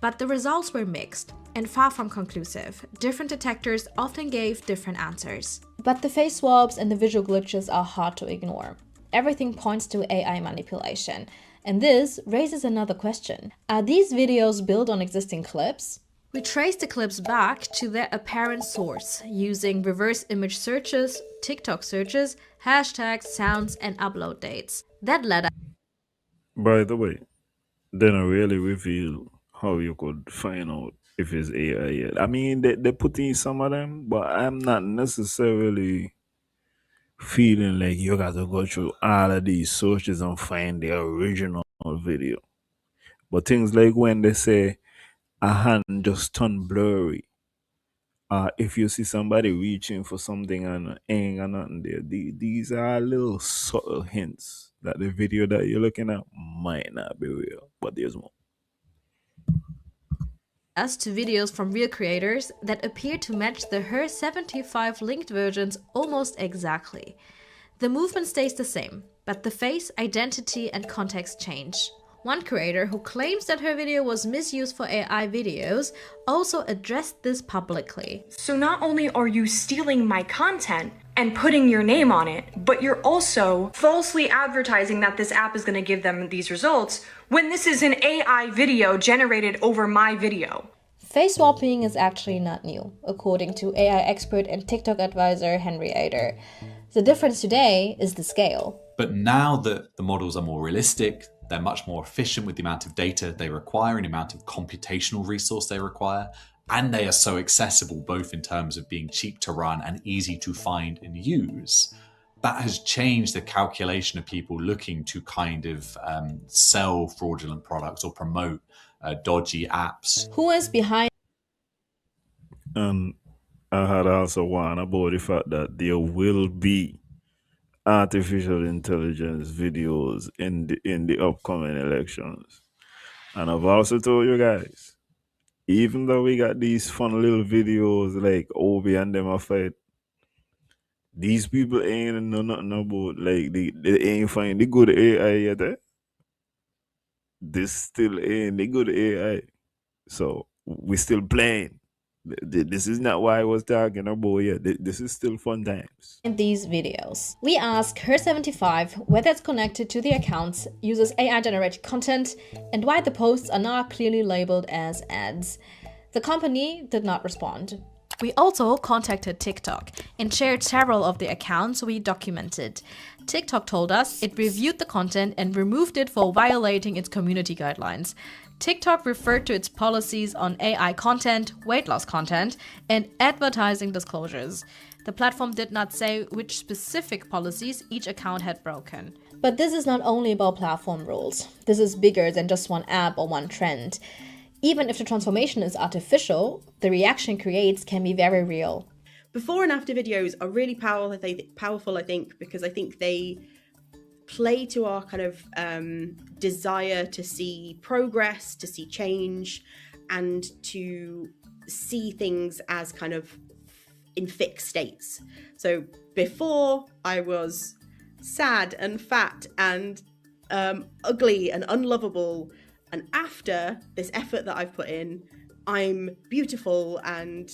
But the results were mixed and far from conclusive. Different detectors often gave different answers. But the face swaps and the visual glitches are hard to ignore. Everything points to AI manipulation. And this raises another question. Are these videos built on existing clips? We traced the clips back to their apparent source using reverse image searches, TikTok searches, hashtags, sounds, and upload dates. That led us. By the way, they don't really reveal how you could find out if it's AI yet. I mean, they put in some of them, but I'm not necessarily feeling like you got to go through all of these searches and find the original video. But things like when they say a hand just turned blurry, if you see somebody reaching for something and ain't got nothing there, these are little subtle hints that the video that you're looking at might not be real, but there's more. Us to videos from real creators that appear to match the Her75 linked versions almost exactly. The movement stays the same, but the face, identity, and context change. One creator who claims that her video was misused for AI videos also addressed this publicly. So not only are you stealing my content and putting your name on it, but you're also falsely advertising that this app is going to give them these results when this is an AI video generated over my video. Face swapping is actually not new, according to AI expert and TikTok advisor Henry Ader. The difference today is the scale. But now that the models are more realistic, They're much more efficient with the amount of data they require and the amount of computational resource they require. And they are so accessible, both in terms of being cheap to run and easy to find and use. That has changed the calculation of people looking to kind of sell fraudulent products or promote dodgy apps. Who is behind? And I had also one about the fact that there will be artificial intelligence videos in the upcoming elections. And I've also told you guys, even though we got these fun little videos like Obi and them a fight, these people ain't know nothing about, like, they ain't find the good AI yet. This still ain't the good AI. So we still playing. This is not what I was talking about yet. This is still fun times. In these videos, we ask Her75 whether it's connected to the accounts, uses AI-generated content, and why the posts are not clearly labeled as ads. The company did not respond. We also contacted TikTok and shared several of the accounts we documented. TikTok told us it reviewed the content and removed it for violating its community guidelines. TikTok referred to its policies on AI content, weight loss content, and advertising disclosures. The platform did not say which specific policies each account had broken. But this is not only about platform rules. This is bigger than just one app or one trend. Even if the transformation is artificial, the reaction it creates can be very real. Before and after videos are really powerful, I think, because I think they play to our kind of desire to see progress, to see change, and to see things as kind of in fixed states. So before I was sad and fat and ugly and unlovable, and after this effort that I've put in, I'm beautiful and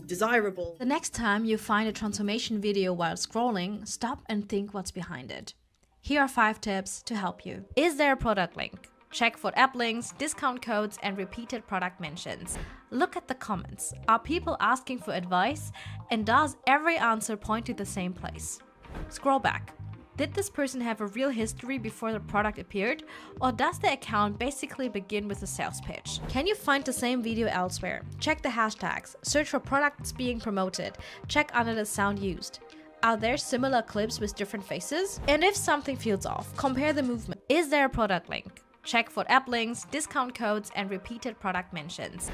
desirable. The next time you find a transformation video while scrolling, stop and think what's behind it. Here are 5 tips to help you. Is there a product link? Check for app links, discount codes, and repeated product mentions. Look at the comments. Are people asking for advice? And does every answer point to the same place? Scroll back. Did this person have a real history before the product appeared? Or does the account basically begin with a sales pitch? Can you find the same video elsewhere? Check the hashtags. Search for products being promoted. Check under the sound used. Are there similar clips with different faces? And if something feels off, compare the movement. Is there a product link? Check for app links, discount codes, and repeated product mentions.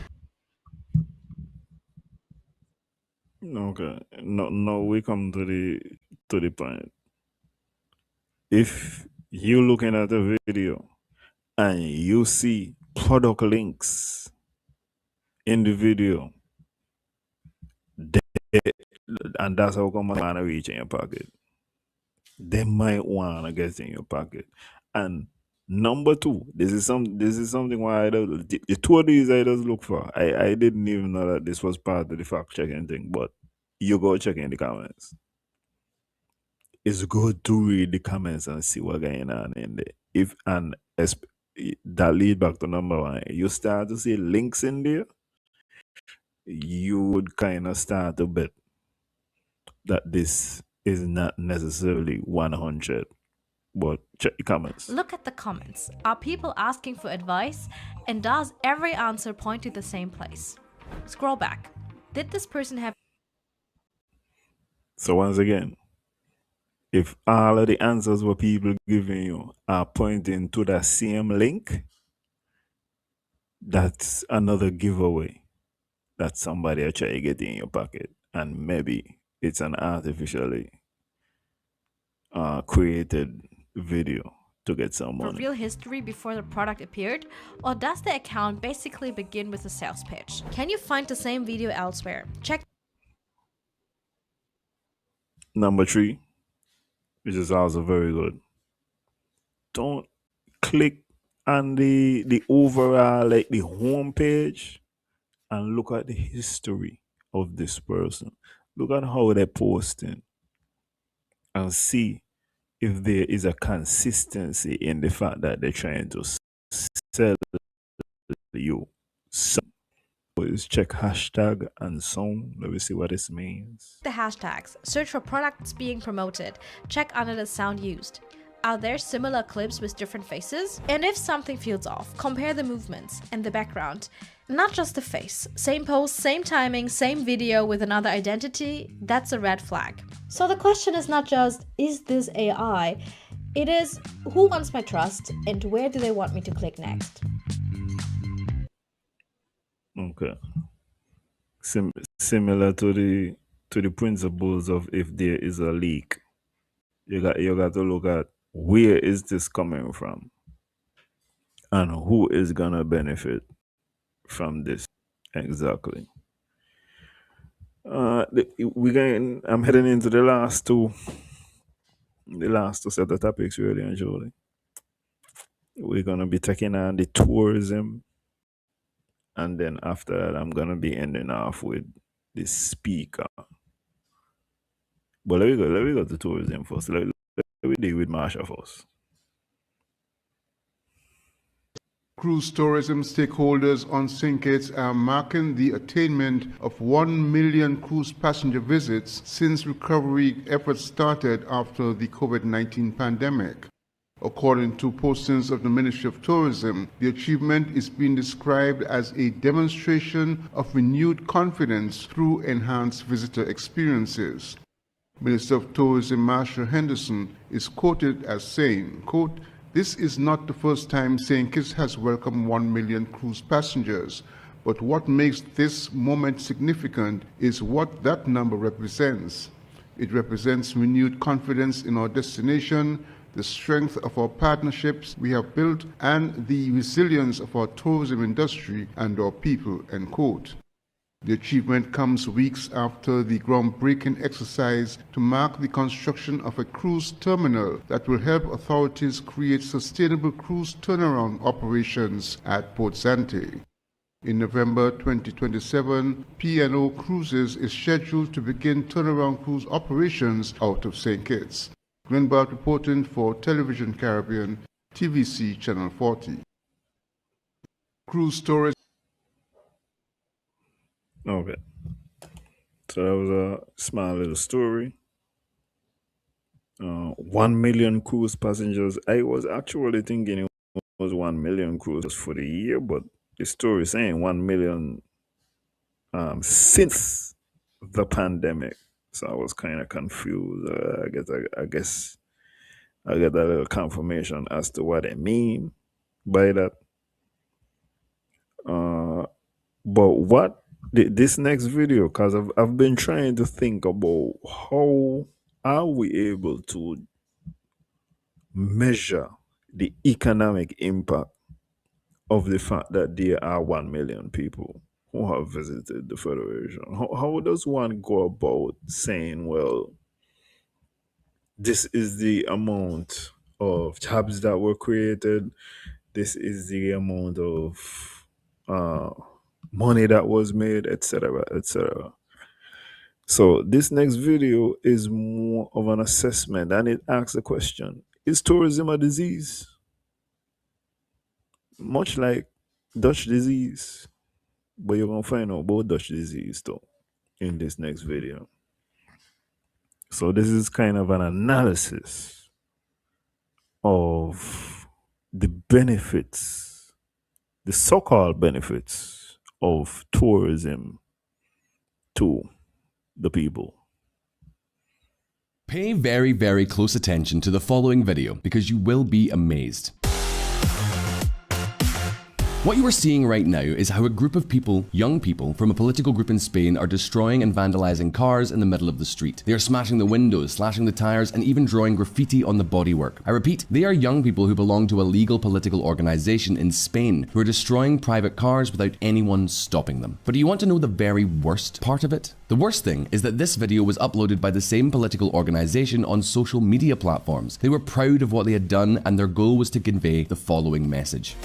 Okay. No, we come to the point. If you're looking at a video and you see product links in the video, and that's how come wanna reach in your pocket. They might wanna get in your pocket. And number 2, this is something why the 2 of these I just look for. I didn't even know that this was part of the fact checking thing, but you go check in the comments. It's good to read the comments and see what's going on in there. That lead back to number 1. You start to see links in there, you would kind of start to bet that this is not necessarily 100. But check the comments. Look at the comments. Are people asking for advice? And does every answer point to the same place? Scroll back. Did this person have... So once again, if all of the answers what people giving you are pointing to the same link, that's another giveaway that somebody are trying to get in your pocket. And maybe it's an artificially created video to get some money. A real history before the product appeared? Or does the account basically begin with a sales pitch? Can you find the same video elsewhere? Check. Number 3, which is also very good. Don't click on the overall, like the home page, and look at the history of this person. Look at how they're posting and see if there is a consistency in the fact that they're trying to sell you. So is check hashtag and sound. Let me see what this means. The hashtags. Search for products being promoted. Check under the sound used. Are there similar clips with different faces? And if something feels off, compare the movements and the background, not just the face. Same pose, same timing, same video with another identity, that's a red flag. So the question is not just, is this AI? It is, who wants my trust and where do they want me to click next? Okay. Similar to the principles of if there is a leak, you got to look at where is this coming from and who is gonna benefit from this exactly. I'm heading into the last two set of topics, really and truly. We're gonna be taking on the tourism, and then after that, I'm gonna be ending off with the speaker. But let me go to tourism first. Let me deal with Marsha first. Cruise tourism stakeholders on St. Kitts are marking the attainment of 1 million cruise passenger visits since recovery efforts started after the COVID-19 pandemic. According to postings of the Ministry of Tourism, the achievement is being described as a demonstration of renewed confidence through enhanced visitor experiences. Minister of Tourism Marsha Henderson is quoted as saying, quote, "This is not the first time St. Kitts has welcomed 1 million cruise passengers, but what makes this moment significant is what that number represents. It represents renewed confidence in our destination, the strength of our partnerships we have built, and the resilience of our tourism industry and our people," end quote. The achievement comes weeks after the groundbreaking exercise to mark the construction of a cruise terminal that will help authorities create sustainable cruise turnaround operations at Port Sante. In November 2027, P&O Cruises is scheduled to begin turnaround cruise operations out of St. Kitts. Glenn Bart reporting for Television Caribbean, TVC Channel 40. Cruise storage. Okay. So that was a small little story. 1 million cruise passengers. I was actually thinking it was 1 million cruises for the year, but the story is saying 1 million since the pandemic. So I was kind of confused. I guess I get a little confirmation as to what I mean by that. But what this next video, because I've been trying to think about how are we able to measure the economic impact of the fact that there are 1 million people who have visited the Federation. How does one go about saying, well, this is the amount of jobs that were created, this is the amount of money that was made, etc., etc. So this next video is more of an assessment, and it asks the question, is tourism a disease? Much like Dutch disease. But you're going to find out about Dutch disease though in this next video. So this is kind of an analysis of the benefits, the so-called benefits of tourism to the people. Pay very, very close attention to the following video because you will be amazed. What you are seeing right now is how a group of people, young people, from a political group in Spain are destroying and vandalizing cars in the middle of the street. They are smashing the windows, slashing the tires, and even drawing graffiti on the bodywork. I repeat, they are young people who belong to a legal political organization in Spain who are destroying private cars without anyone stopping them. But do you want to know the very worst part of it? The worst thing is that this video was uploaded by the same political organization on social media platforms. They were proud of what they had done, and their goal was to convey the following message.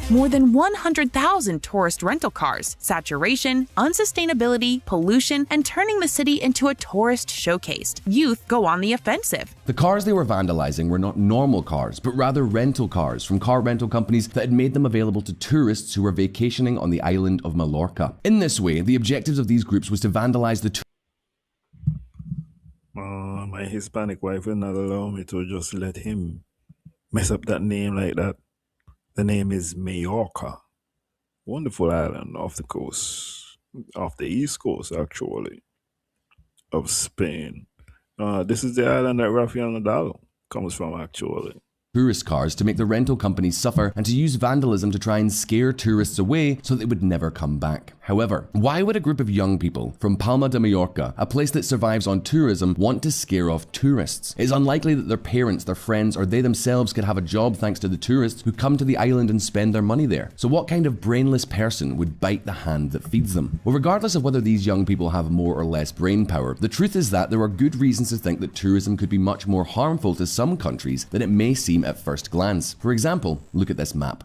More than 100,000 tourist rental cars, saturation, unsustainability, pollution, and turning the city into a tourist showcase. Youth go on the offensive. The cars they were vandalizing were not normal cars, but rather rental cars from car rental companies that had made them available to tourists who were vacationing on the island of Mallorca. In this way, the objectives of these groups was to vandalize the my Hispanic wife will not allow me to just let him mess up that name like that. The name is Majorca. Wonderful island off the coast, off the east coast, actually, of Spain. This is the island that Rafael Nadal comes from, actually. Tourist cars to make the rental companies suffer and to use vandalism to try and scare tourists away so they would never come back. However, why would a group of young people from Palma de Mallorca, a place that survives on tourism, want to scare off tourists? It's unlikely that their parents, their friends, or they themselves could have a job thanks to the tourists who come to the island and spend their money there. So what kind of brainless person would bite the hand that feeds them? Well, regardless of whether these young people have more or less brain power, the truth is that there are good reasons to think that tourism could be much more harmful to some countries than it may seem at first glance. For example, look at this map.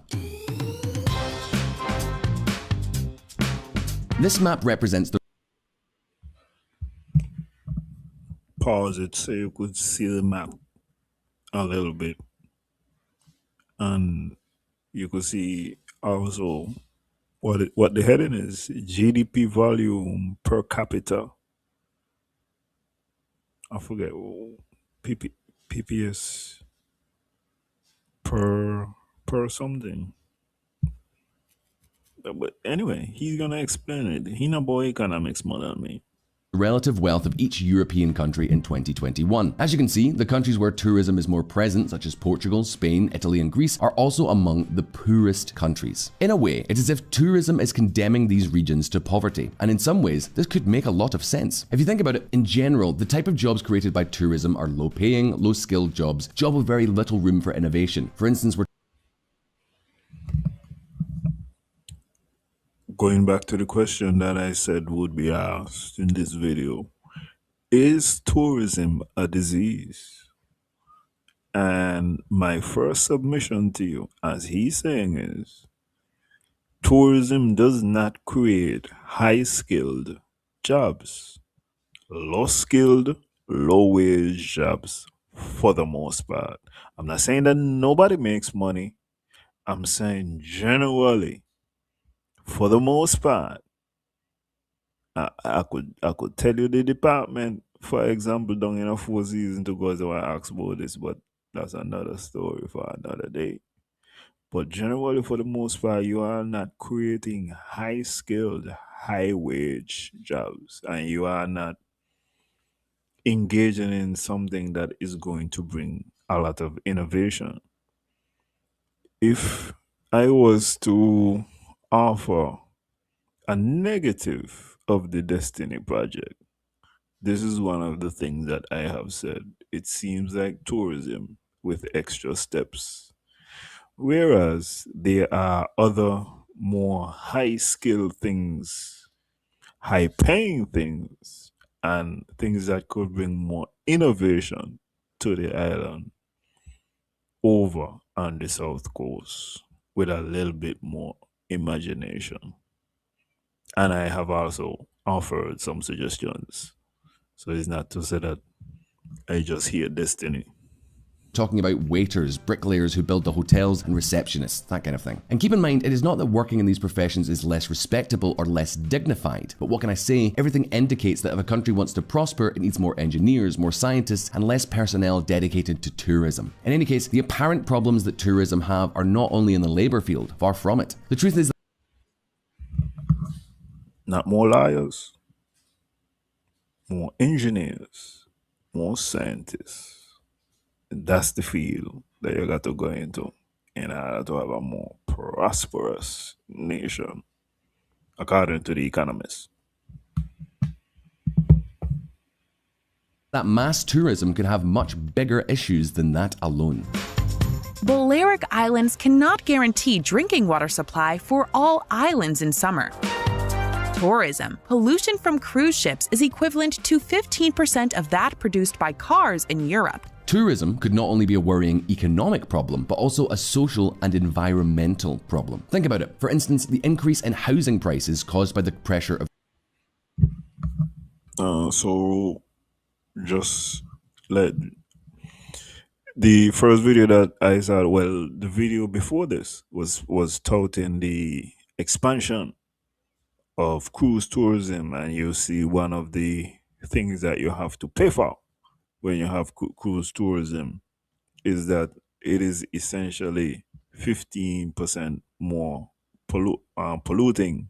This map represents the Pause it so you could see the map a little bit. And you could see also what the heading is: GDP volume per capita. I forget PPS per something. But anyway, he's gonna explain it. He no boy economics more than me. relative wealth of each European country in 2021. As you can see, the countries where tourism is more present, such as Portugal, Spain, Italy, and Greece, are also among the poorest countries. In a way, it's as if tourism is condemning these regions to poverty, and in some ways, this could make a lot of sense. If you think about it, in general, the type of jobs created by tourism are low-paying, low-skilled jobs with very little room for innovation. For instance, Going back to the question that I said would be asked in this video, is tourism a disease? And my first submission to you, as he's saying, is tourism does not create high-skilled jobs. Low-skilled, low-wage jobs for the most part. I'm not saying that nobody makes money. I'm saying generally, for the most part, I could tell you the department, for example, down in a Four Seasons to go to ask about this, but that's another story for another day. But generally, for the most part, you are not creating high skilled, high wage jobs, and you are not engaging in something that is going to bring a lot of innovation. If I was to offer a negative of the Destiny Project, this is one of the things that I have said. It seems like tourism with extra steps. Whereas there are other more high skilled things, high paying things, and things that could bring more innovation to the island over on the south coast with a little bit more imagination. And I have also offered some suggestions. So it's not to say that I just hear Destiny. Talking about waiters, bricklayers who build the hotels, and receptionists, that kind of thing. And keep in mind, it is not that working in these professions is less respectable or less dignified, but what can I say? Everything indicates that if a country wants to prosper, it needs more engineers, more scientists, and less personnel dedicated to tourism. In any case, the apparent problems that tourism have are not only in the labour field, far from it. The truth is that not more liars, more engineers, more scientists. That's the field that you got to go into in order to have a more prosperous nation, according to the economists. that mass tourism could have much bigger issues than that alone. Balearic Islands cannot guarantee drinking water supply for all islands in summer. Tourism. Pollution from cruise ships is equivalent to 15% of that produced by cars in Europe. Tourism could not only be a worrying economic problem, but also a social and environmental problem. Think about it. For instance, the increase in housing prices caused by the pressure of So just let the first video that I saw, well, the video before this was touting the expansion of cruise tourism, and you see one of the things that you have to pay for when you have cruise tourism is that it is essentially 15% more polluting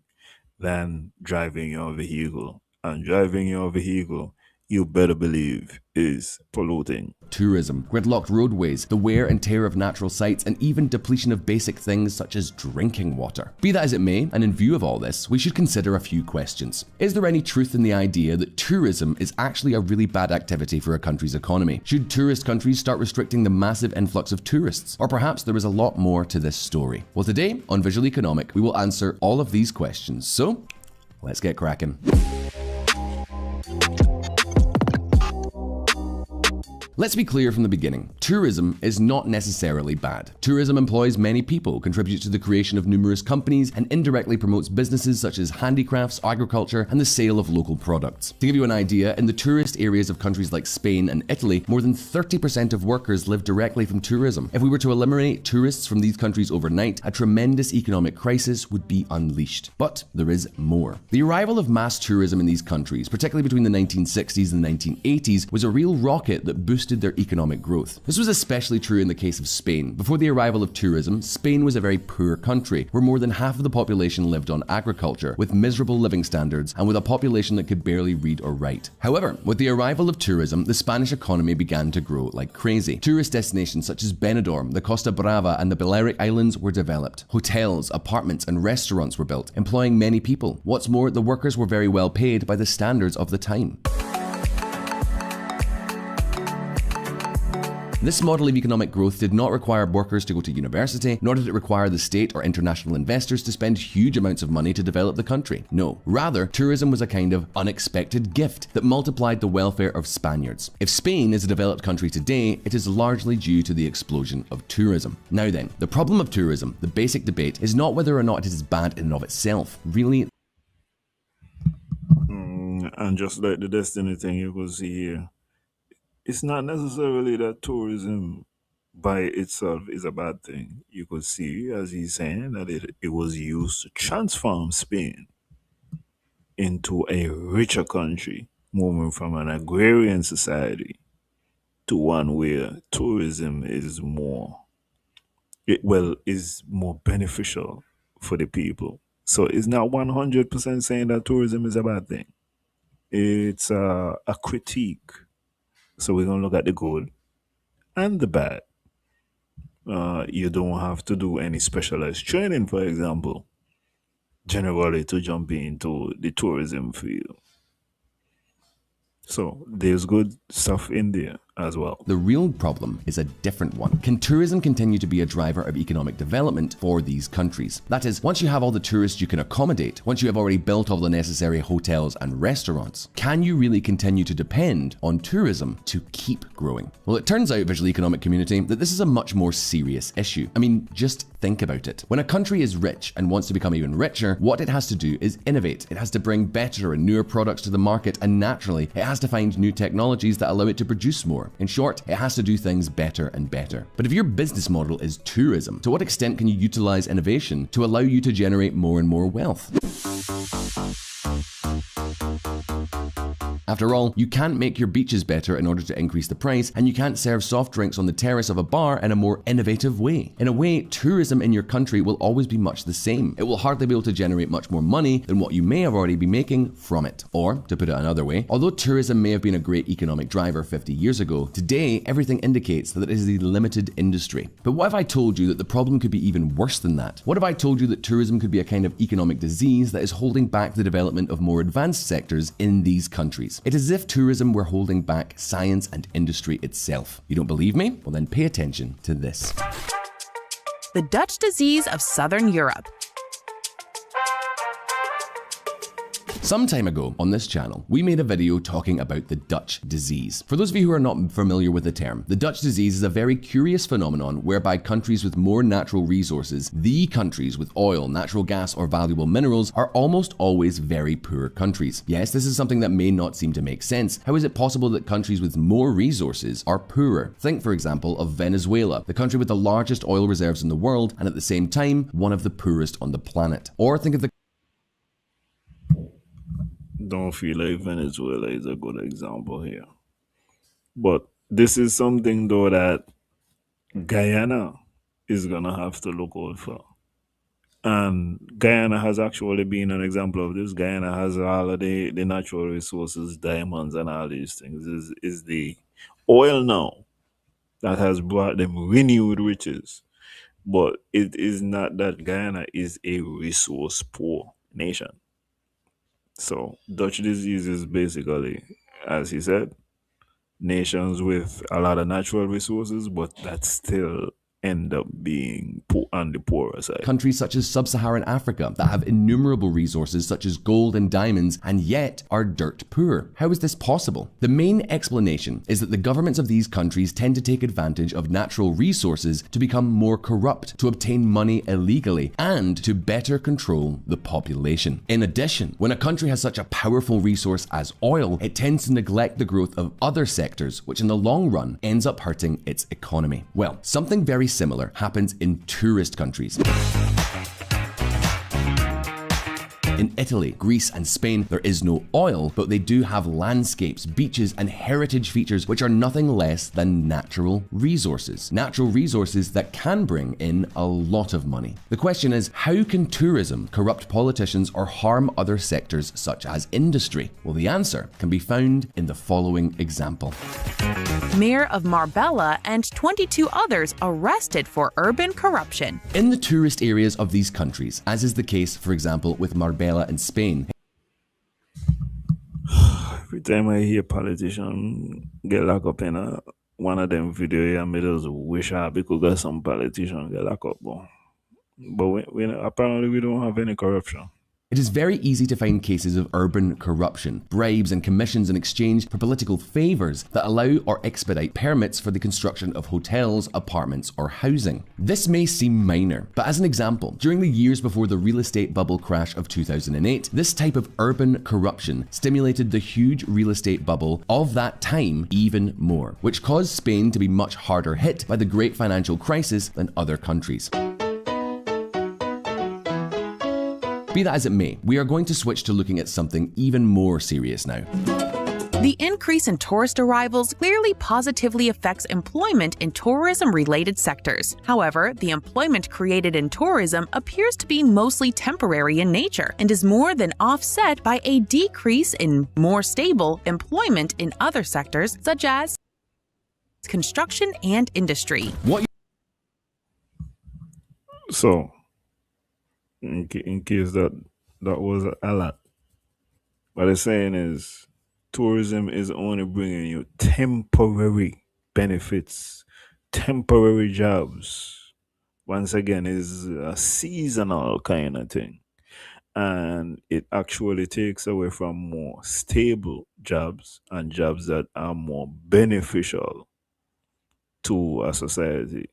than driving your vehicle. And driving your vehicle, you better believe, is polluting. Tourism, gridlocked roadways, the wear and tear of natural sites, and even depletion of basic things such as drinking water. Be that as it may, and in view of all this, we should consider a few questions. Is there any truth in the idea that tourism is actually a really bad activity for a country's economy? Should tourist countries start restricting the massive influx of tourists? Or perhaps there is a lot more to this story? Well, today on Visual Economic, we will answer all of these questions. So, let's get cracking. Let's be clear from the beginning. Tourism is not necessarily bad. Tourism employs many people, contributes to the creation of numerous companies, and indirectly promotes businesses such as handicrafts, agriculture, and the sale of local products. To give you an idea, in the tourist areas of countries like Spain and Italy, more than 30% of workers live directly from tourism. If we were to eliminate tourists from these countries overnight, a tremendous economic crisis would be unleashed. But there is more. The arrival of mass tourism in these countries, particularly between the 1960s and the 1980s, was a real rocket that boosted their economic growth. This was especially true in the case of Spain. Before the arrival of tourism, Spain was a very poor country, where more than half of the population lived on agriculture, with miserable living standards, and with a population that could barely read or write. However, with the arrival of tourism, the Spanish economy began to grow like crazy. Tourist destinations such as Benidorm, the Costa Brava, and the Balearic Islands were developed. Hotels, apartments, and restaurants were built, employing many people. What's more, the workers were very well paid by the standards of the time. This model of economic growth did not require workers to go to university, nor did it require the state or international investors to spend huge amounts of money to develop the country. No, rather, tourism was a kind of unexpected gift that multiplied the welfare of Spaniards. If Spain is a developed country today, it is largely due to the explosion of tourism. Now then, the problem of tourism, the basic debate, is not whether or not it is bad in and of itself. Really, and just like the destiny thing you could see here, it's not necessarily that tourism by itself is a bad thing. You could see, as he's saying, that it was used to transform Spain into a richer country, moving from an agrarian society to one where tourism is is more beneficial for the people. So it's not 100% saying that tourism is a bad thing. It's a critique. So we're going to look at the good and the bad. You don't have to do any specialized training, for example, generally to jump into the tourism field. So there's good stuff in there as well. The real problem is a different one. Can tourism continue to be a driver of economic development for these countries? That is, once you have all the tourists you can accommodate, once you have already built all the necessary hotels and restaurants, can you really continue to depend on tourism to keep growing? Well, it turns out, visual economic community, that this is a much more serious issue. I mean, just think about it. When a country is rich and wants to become even richer, what it has to do is innovate. It has to bring better and newer products to the market, and naturally, it has to find new technologies that allow it to produce more. In short, it has to do things better and better. But if your business model is tourism, to what extent can you utilize innovation to allow you to generate more and more wealth? After all, you can't make your beaches better in order to increase the price, and you can't serve soft drinks on the terrace of a bar in a more innovative way. In a way, tourism in your country will always be much the same. It will hardly be able to generate much more money than what you may have already been making from it. Or, to put it another way, although tourism may have been a great economic driver 50 years ago, today everything indicates that it is a limited industry. But what if I told you that the problem could be even worse than that? What if I told you that tourism could be a kind of economic disease that is holding back the development of more advanced sectors in these countries? It is as if tourism were holding back science and industry itself. You don't believe me? Well then pay attention to this. The Dutch disease of Southern Europe. Some time ago on this channel, we made a video talking about the Dutch disease. For those of you who are not familiar with the term, the Dutch disease is a very curious phenomenon whereby countries with more natural resources, the countries with oil, natural gas, or valuable minerals, are almost always very poor countries. Yes, this is something that may not seem to make sense. How is it possible that countries with more resources are poorer? Think, for example, of Venezuela, the country with the largest oil reserves in the world, and at the same time, one of the poorest on the planet. Or think of the Don't feel like Venezuela is a good example here. But this is something though that Guyana is gonna have to look out for. And Guyana has actually been an example of this. Guyana has all of the natural resources, diamonds and all these things. Is the oil now that has brought them renewed riches. But it is not that Guyana is a resource poor nation. So Dutch disease is basically, as he said, nations with a lot of natural resources, but that still end up being poor on the poorer side. Countries such as sub-Saharan Africa that have innumerable resources such as gold and diamonds and yet are dirt poor. How is this possible? The main explanation is that the governments of these countries tend to take advantage of natural resources to become more corrupt, to obtain money illegally, and to better control the population. In addition, when a country has such a powerful resource as oil, it tends to neglect the growth of other sectors, which in the long run ends up hurting its economy. Well, something very similar happens in tourist countries. In Italy, Greece and Spain, there is no oil, but they do have landscapes, beaches and heritage features which are nothing less than natural resources. Natural resources that can bring in a lot of money. The question is, how can tourism corrupt politicians or harm other sectors such as industry? Well, the answer can be found in the following example. Mayor of Marbella and 22 others arrested for urban corruption. In the tourist areas of these countries, as is the case, for example, with Marbella in Spain. Every time I hear politician get locked up in one of them videos, I made us wish I could get some politician get locked up. But apparently we don't have any corruption. It is very easy to find cases of urban corruption, bribes and commissions in exchange for political favours that allow or expedite permits for the construction of hotels, apartments or housing. This may seem minor, but as an example, during the years before the real estate bubble crash of 2008, this type of urban corruption stimulated the huge real estate bubble of that time even more, which caused Spain to be much harder hit by the great financial crisis than other countries. Be that as it may, we are going to switch to looking at something even more serious now. The increase in tourist arrivals clearly positively affects employment in tourism-related sectors. However, the employment created in tourism appears to be mostly temporary in nature and is more than offset by a decrease in more stable employment in other sectors such as construction and industry. So, in case that was a lot, what I'm saying is tourism is only bringing you temporary benefits, temporary jobs. Once again, is a seasonal kind of thing, and it actually takes away from more stable jobs and jobs that are more beneficial to a society.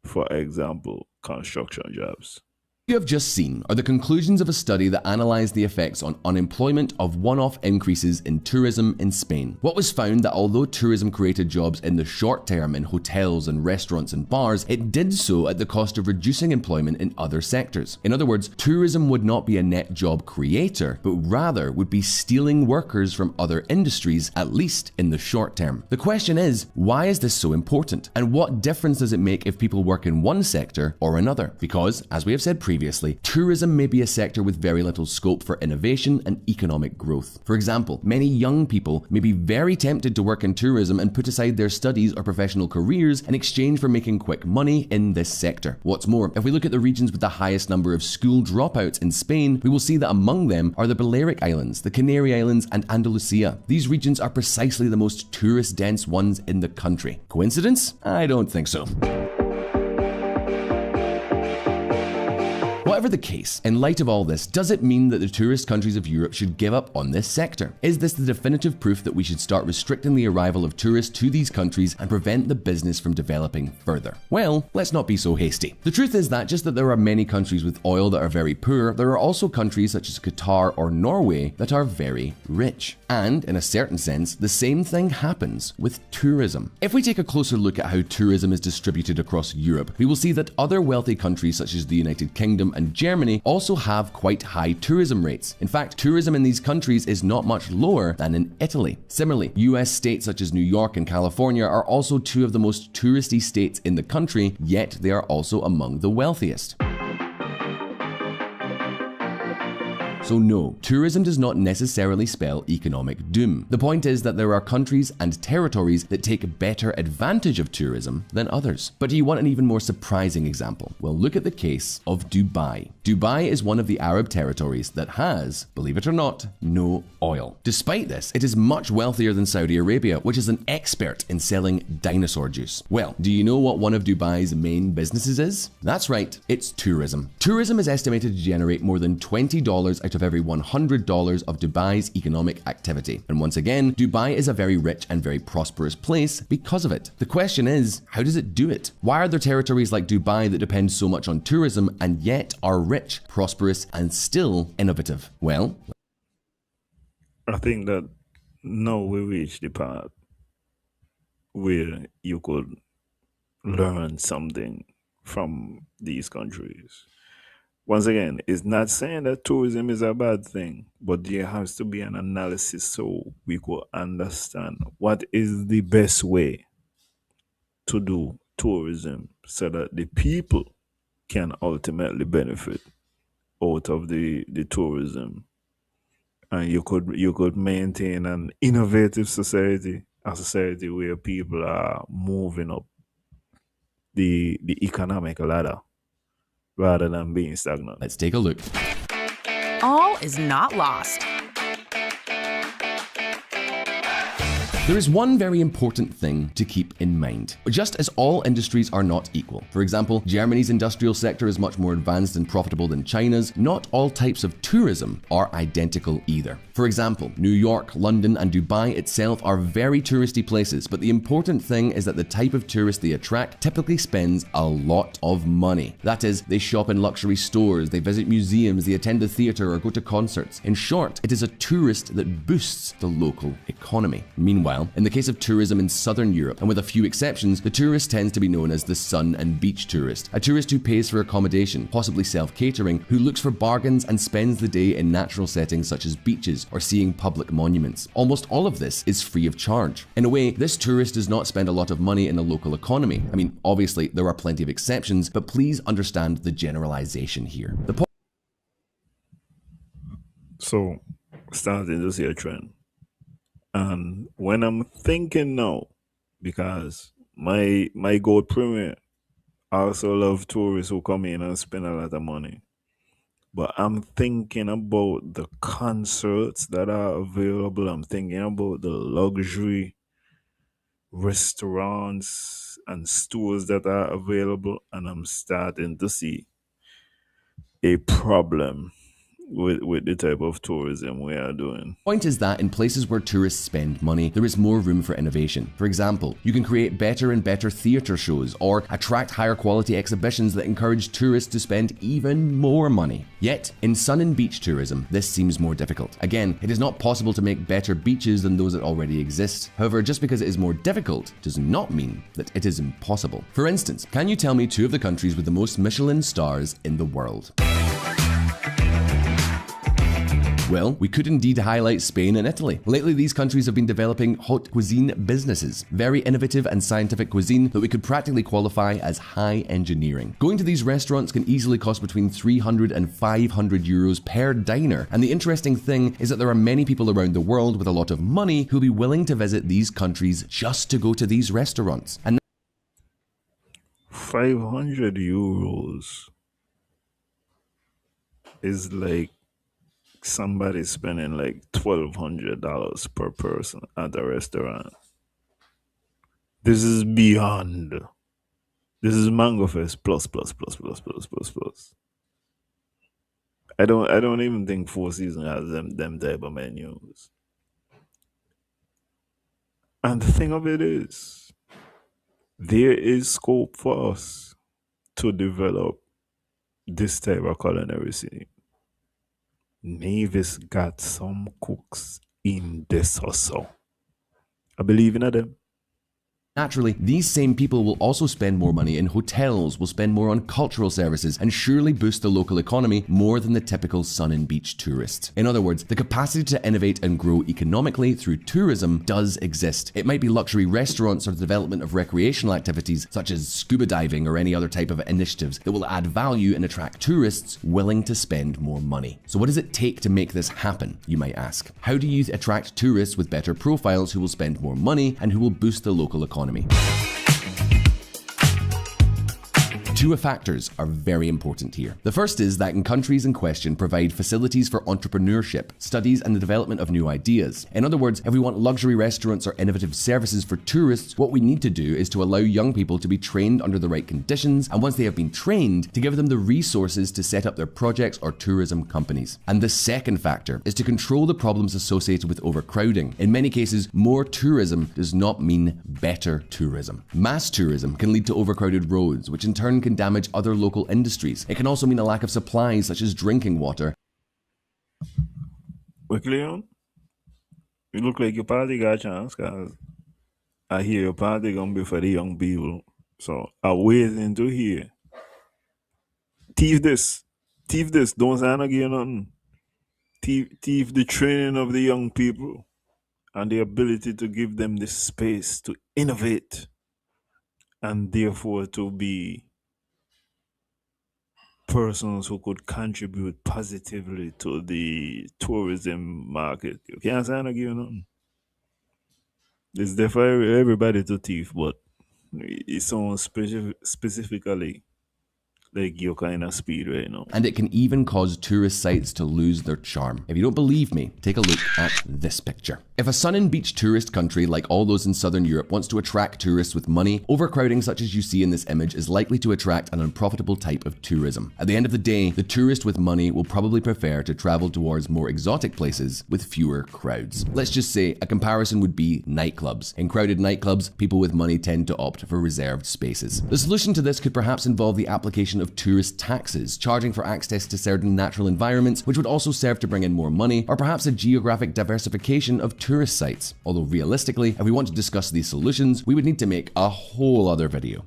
For example, construction jobs. What you have just seen are the conclusions of a study that analysed the effects on unemployment of one-off increases in tourism in Spain. What was found that although tourism created jobs in the short term in hotels and restaurants and bars, it did so at the cost of reducing employment in other sectors. In other words, tourism would not be a net job creator, but rather would be stealing workers from other industries, at least in the short term. The question is, why is this so important? And what difference does it make if people work in one sector or another? Because, as we have said previously, tourism may be a sector with very little scope for innovation and economic growth. For example, many young people may be very tempted to work in tourism and put aside their studies or professional careers in exchange for making quick money in this sector. What's more, if we look at the regions with the highest number of school dropouts in Spain, we will see that among them are the Balearic Islands, the Canary Islands and Andalusia. These regions are precisely the most tourist-dense ones in the country. Coincidence? I don't think so. Whatever the case, in light of all this, does it mean that the tourist countries of Europe should give up on this sector? Is this the definitive proof that we should start restricting the arrival of tourists to these countries and prevent the business from developing further? Well, let's not be so hasty. The truth is that just that there are many countries with oil that are very poor, there are also countries such as Qatar or Norway that are very rich. And, in a certain sense, the same thing happens with tourism. If we take a closer look at how tourism is distributed across Europe, we will see that other wealthy countries such as the United Kingdom and and Germany also have quite high tourism rates. In fact, tourism in these countries is not much lower than in Italy. Similarly, US states such as New York and California are also two of the most touristy states in the country, yet they are also among the wealthiest. So no, tourism does not necessarily spell economic doom. The point is that there are countries and territories that take better advantage of tourism than others. But do you want an even more surprising example? Well, look at the case of Dubai. Dubai is one of the Arab territories that has, believe it or not, no oil. Despite this, it is much wealthier than Saudi Arabia, which is an expert in selling dinosaur juice. Well, do you know what one of Dubai's main businesses is? That's right, it's tourism. Tourism is estimated to generate more than $20 out of every $100 of Dubai's economic activity. And once again, Dubai is a very rich and very prosperous place because of it. The question is, how does it do it? Why are there territories like Dubai that depend so much on tourism and yet are rich, prosperous, and still innovative? Well, I think that now we reach the part where you could learn something from these countries. Once again, it's not saying that tourism is a bad thing, but there has to be an analysis so we could understand what is the best way to do tourism so that the people can ultimately benefit out of the tourism. And you could maintain an innovative society, a society where people are moving up the economic ladder rather than being stagnant. Let's take a look. All is not lost. There is one very important thing to keep in mind. Just as all industries are not equal, for example, Germany's industrial sector is much more advanced and profitable than China's, not all types of tourism are identical either. For example, New York, London, and Dubai itself are very touristy places, but the important thing is that the type of tourist they attract typically spends a lot of money. That is, they shop in luxury stores, they visit museums, they attend the theater or go to concerts. In short, it is a tourist that boosts the local economy. Meanwhile, in the case of tourism in southern Europe, and with a few exceptions, the tourist tends to be known as the sun and beach tourist, a tourist who pays for accommodation, possibly self-catering, who looks for bargains and spends the day in natural settings such as beaches or seeing public monuments. Almost all of this is free of charge. In a way, this tourist does not spend a lot of money in the local economy. I mean, obviously, there are plenty of exceptions, but please understand the generalization here. So, starting to see a trend. And when I'm thinking now, because my gold premier also love tourists who come in and spend a lot of money. But I'm thinking about the concerts that are available. I'm thinking about the luxury restaurants and stores that are available. And I'm starting to see a problem with the type of tourism we are doing. Point is that in places where tourists spend money, there is more room for innovation. For example, you can create better and better theatre shows or attract higher quality exhibitions that encourage tourists to spend even more money. Yet, in sun and beach tourism, this seems more difficult. Again, it is not possible to make better beaches than those that already exist. However, just because it is more difficult does not mean that it is impossible. For instance, can you tell me two of the countries with the most Michelin stars in the world? Well, we could indeed highlight Spain and Italy. Lately, these countries have been developing haute cuisine businesses, very innovative and scientific cuisine that we could practically qualify as high engineering. Going to these restaurants can easily cost between 300 and 500 euros per diner. And the interesting thing is that there are many people around the world with a lot of money who'll be willing to visit these countries just to go to these restaurants. And 500 euros is like somebody spending like $1,200 per person at a restaurant. This is beyond. This is Mango Fest plus. I don't even think Four Seasons has them type of menus. And the thing of it is, there is scope for us to develop this type of culinary scene. Mavis got some cooks in this hustle. I believe in them. Naturally, these same people will also spend more money in hotels, will spend more on cultural services, and surely boost the local economy more than the typical sun and beach tourist. In other words, the capacity to innovate and grow economically through tourism does exist. It might be luxury restaurants or the development of recreational activities such as scuba diving or any other type of initiatives that will add value and attract tourists willing to spend more money. So what does it take to make this happen, you might ask? How do you attract tourists with better profiles who will spend more money and who will boost the local economy? Two factors are very important here. The first is that in countries in question provide facilities for entrepreneurship, studies and the development of new ideas. In other words, if we want luxury restaurants or innovative services for tourists, what we need to do is to allow young people to be trained under the right conditions, and once they have been trained, to give them the resources to set up their projects or tourism companies. And the second factor is to control the problems associated with overcrowding. In many cases, more tourism does not mean better tourism. Mass tourism can lead to overcrowded roads, which in turn can damage other local industries. It can also mean a lack of supplies such as drinking water. Well, Cleon, you look like your party got a chance, because I hear your party gonna be for the young people. So I'm waiting to hear. Thief this, don't say not give nothing. Thief the training of the young people and the ability to give them the space to innovate and therefore to be persons who could contribute positively to the tourism market. You can't say no give nothing. It's there for everybody to thief, but it's on specifically like your kind of speed right now. And it can even cause tourist sites to lose their charm. If you don't believe me, take a look at this picture. If a sun and beach tourist country like all those in Southern Europe wants to attract tourists with money, overcrowding such as you see in this image is likely to attract an unprofitable type of tourism. At the end of the day, the tourist with money will probably prefer to travel towards more exotic places with fewer crowds. Let's just say a comparison would be nightclubs. In crowded nightclubs, people with money tend to opt for reserved spaces. The solution to this could perhaps involve the application of tourist taxes, charging for access to certain natural environments, which would also serve to bring in more money, or perhaps a geographic diversification of tourist sites. Although realistically, if we want to discuss these solutions, we would need to make a whole other video.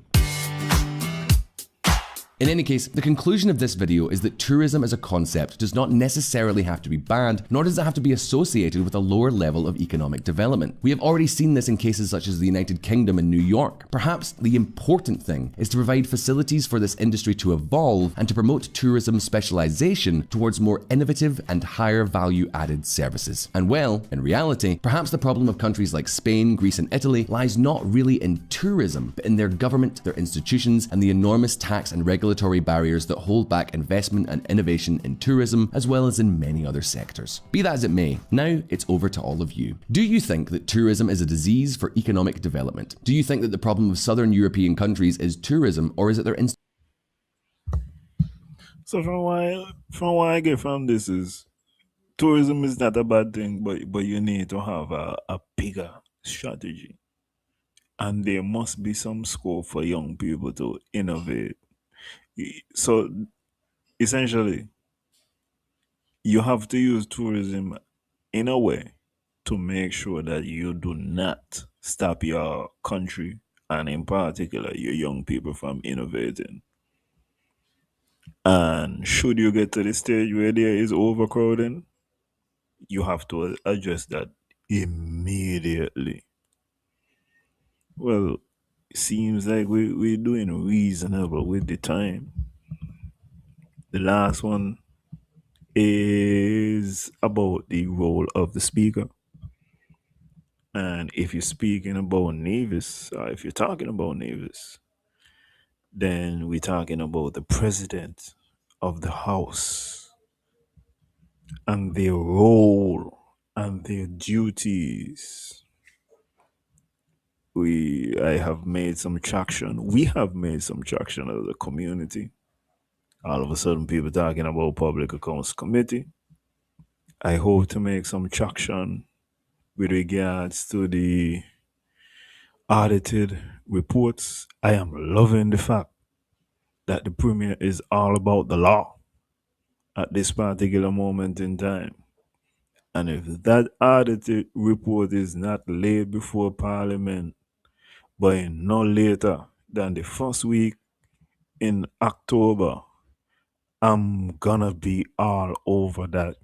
In any case, the conclusion of this video is that tourism as a concept does not necessarily have to be bad, nor does it have to be associated with a lower level of economic development. We have already seen this in cases such as the United Kingdom and New York. Perhaps the important thing is to provide facilities for this industry to evolve and to promote tourism specialization towards more innovative and higher value added services. And well, in reality, perhaps the problem of countries like Spain, Greece and Italy lies not really in tourism, but in their government, their institutions, and the enormous tax and regulatory barriers that hold back investment and innovation in tourism, as well as in many other sectors. Be that as it may, now it's over to all of you. Do you think that tourism is a disease for economic development? Do you think that the problem of Southern European countries is tourism, or is it their So from what I get from this is tourism is not a bad thing, but you need to have a bigger strategy. And there must be some scope for young people to innovate. So essentially, you have to use tourism in a way to make sure that you do not stop your country and in particular your young people from innovating. And should you get to the stage where there is overcrowding, you have to address that immediately. Well, it seems like we're doing reasonable with the time. The last one is about the role of the speaker. And if you're speaking about Nevis, or if you're talking about Nevis, then we're talking about the president of the House and their role and their duties. I have made some traction. We have made some traction as a community. All of a sudden, people talking about Public Accounts Committee. I hope to make some traction with regards to the audited reports. I am loving the fact that the Premier is all about the law at this particular moment in time. And if that audited report is not laid before Parliament by no later than the first week in October. I'm gonna be all over that.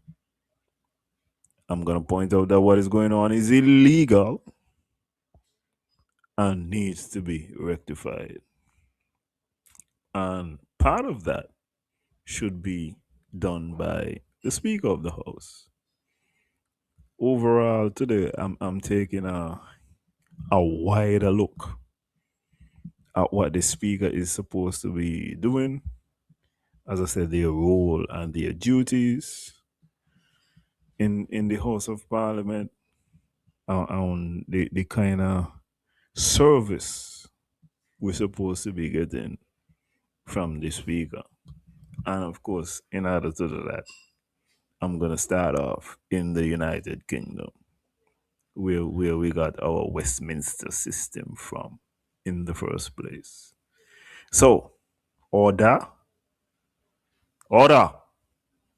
I'm gonna point out that what is going on is illegal and needs to be rectified. And part of that should be done by the Speaker of the House. Overall, today I'm taking a wider look at what the Speaker is supposed to be doing. As I said, their role and their duties in the House of Parliament, and the kind of service we're supposed to be getting from the Speaker. And of course, in order to do that, I'm going to start off in the United Kingdom, where we got our Westminster system from in the first place. So, order. A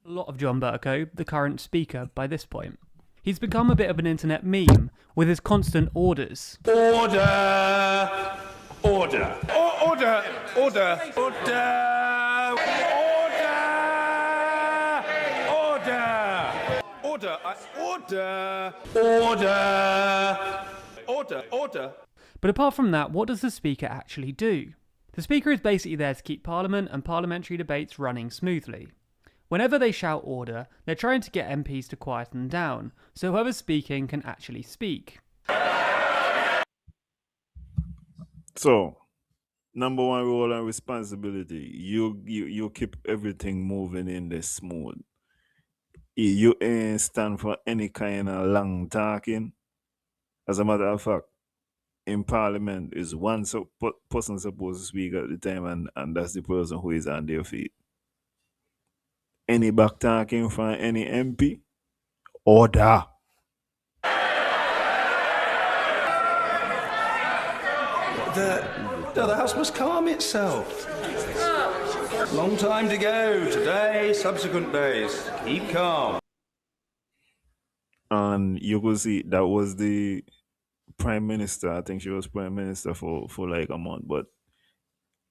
lot of John Bercow, the current Speaker, by this point. He's become a bit of an internet meme with his constant orders. Order! Order! Order! Order! Order! Order! Order! Order! Order! But apart from that, what does the Speaker actually do? The Speaker is basically there to keep Parliament and parliamentary debates running smoothly. Whenever they shout order, they're trying to get MPs to quieten down, so whoever's speaking can actually speak. So, number one role and responsibility, you keep everything moving in this smooth. You ain't stand for any kind of long talking. As a matter of fact, in Parliament is one person supposed to speak at the time, and that's the person who is on their feet. Any back talking from any MP? Order. The House must calm itself. Long time to go. Today, subsequent days. Keep calm. And you could see that was the Prime Minister. I think she was Prime Minister for like a month. But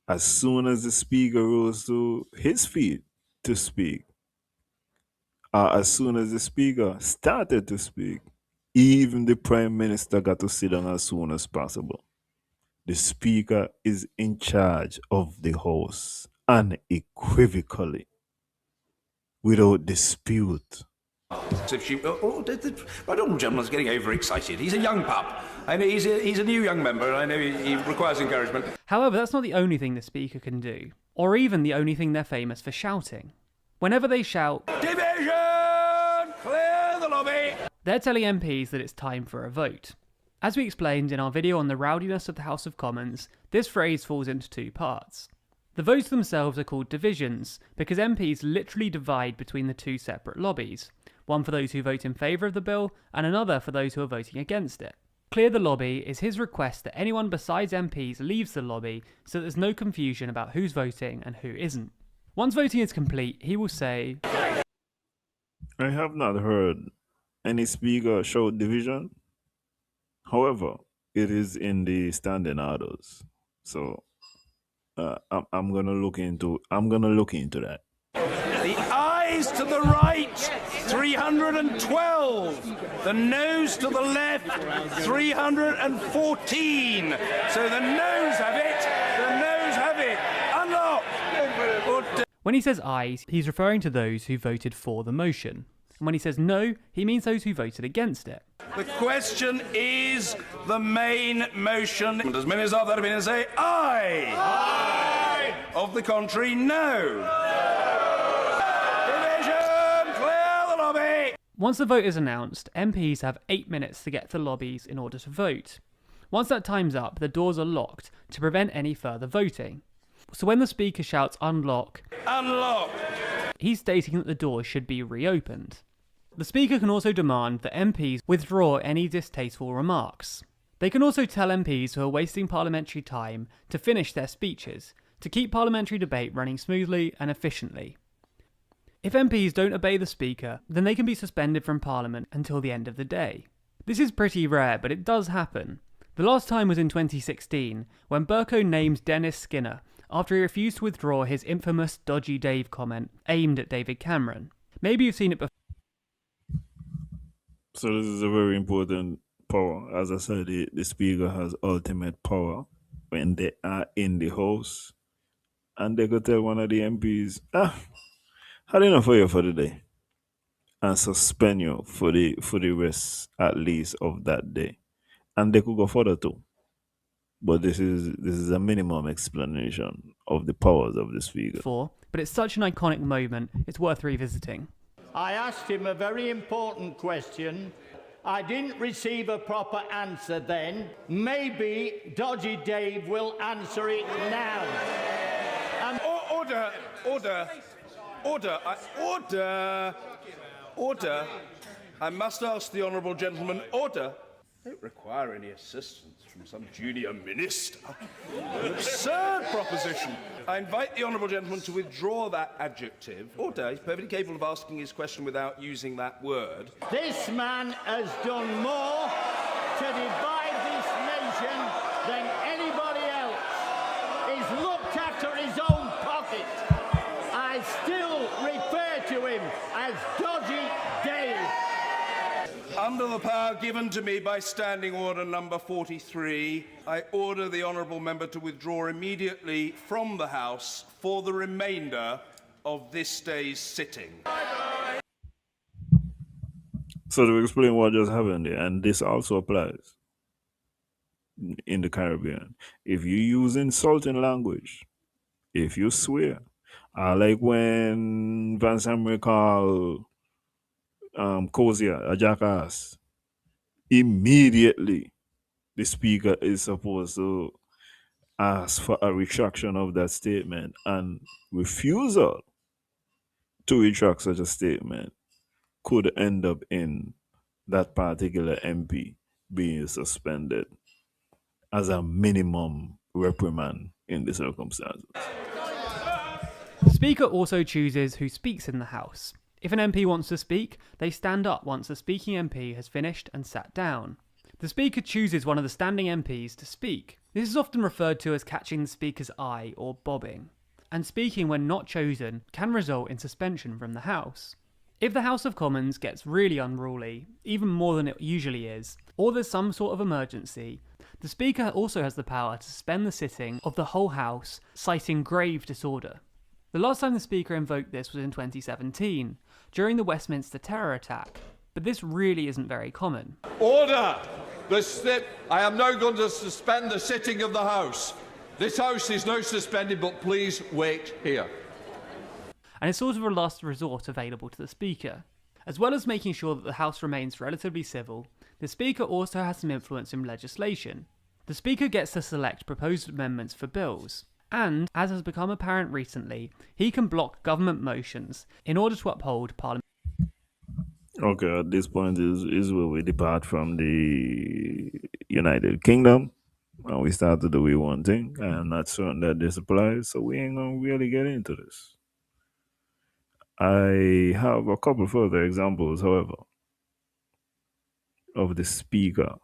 as soon as the Speaker rose to his feet to speak, as soon as the Speaker started to speak, even the Prime Minister got to sit down as soon as possible. The Speaker is in charge of the House unequivocally, without dispute. If she, my honourable gentleman's getting overexcited. He's a young pup. I know he's a new young member. I know he requires encouragement. However, that's not the only thing the Speaker can do, or even the only thing they're famous for shouting. Whenever they shout, "Division! Clear the lobby!" they're telling MPs that it's time for a vote. As we explained in our video on the rowdiness of the House of Commons, this phrase falls into two parts. The votes themselves are called divisions because MPs literally divide between the two separate lobbies, one for those who vote in favour of the bill and another for those who are voting against it. Clear the lobby is his request that anyone besides MPs leaves the lobby so there's no confusion about who's voting and who isn't. Once voting is complete, he will say, I have not heard any speaker shout division. However, it is in the standing orders. So I'm gonna look into that. The ayes to the right, 312. The noes to the left, 314. So the noes have it. The noes have it. Unlock. When he says ayes, he's referring to those who voted for the motion. And when he says no, he means those who voted against it. The question is the main motion. And as many as are that have been and say aye. Aye. Of the contrary, no. Division, clear the lobby. Once the vote is announced, MPs have 8 minutes to get to the lobbies in order to vote. Once that time's up, the doors are locked to prevent any further voting. So when the Speaker shouts unlock, he's stating that the doors should be reopened. The Speaker can also demand that MPs withdraw any distasteful remarks. They can also tell MPs who are wasting parliamentary time to finish their speeches, to keep parliamentary debate running smoothly and efficiently. If MPs don't obey the Speaker, then they can be suspended from Parliament until the end of the day. This is pretty rare, but it does happen. The last time was in 2016, when Burko named Dennis Skinner after he refused to withdraw his infamous Dodgy Dave comment aimed at David Cameron. Maybe you've seen it before. So this is a very important power. As I said, the speaker has ultimate power when they are in the house. And they could tell one of the MPs, had enough for you for the day. And suspend you for the rest, at least, of that day. And they could go further too. But this is a minimum explanation of the powers of the speaker. But it's such an iconic moment, it's worth revisiting. I asked him a very important question. I didn't receive a proper answer then. Maybe Dodgy Dave will answer it now. Order. I must ask the honourable gentleman, order. I don't require any assistance from some junior minister. An absurd proposition. I invite the honourable gentleman to withdraw that adjective. Order. He's perfectly capable of asking his question without using that word. This man has done more to divide this nation than anybody else. He's looked after his own pocket. I still refer to him as Dodgy Dave. Under the power given to me by Standing Order number 43, I order the honourable member to withdraw immediately from the House for the remainder of this day's sitting. So to explain what just happened there, and this also applies in the Caribbean. If you use insulting language, if you swear, like when Van Samuel called Kozia a jackass, immediately the speaker is supposed to ask for a retraction of that statement, and refusal to retract such a statement could end up in that particular MP being suspended as a minimum reprimand in the circumstances. The Speaker also chooses who speaks in the House. If an MP wants to speak, they stand up once the speaking MP has finished and sat down. The Speaker chooses one of the standing MPs to speak. This is often referred to as catching the Speaker's eye or bobbing, and speaking when not chosen can result in suspension from the House. If the House of Commons gets really unruly, even more than it usually is, or there's some sort of emergency, the Speaker also has the power to suspend the sitting of the whole House, citing grave disorder. The last time the Speaker invoked this was in 2017, during the Westminster terror attack, but this really isn't very common. Order! I am now going to suspend the sitting of the House. This House is now suspended, but please wait here. And it's sort of a last resort available to the Speaker. As well as making sure that the House remains relatively civil, the Speaker also has some influence in legislation. The Speaker gets to select proposed amendments for bills, and, as has become apparent recently, he can block government motions in order to uphold parliament. Okay, at this point is where we depart from the United Kingdom, and we start to do we one thing. I am not certain that this applies, so we ain't gonna really get into this. I have a couple further examples, however, of the Speaker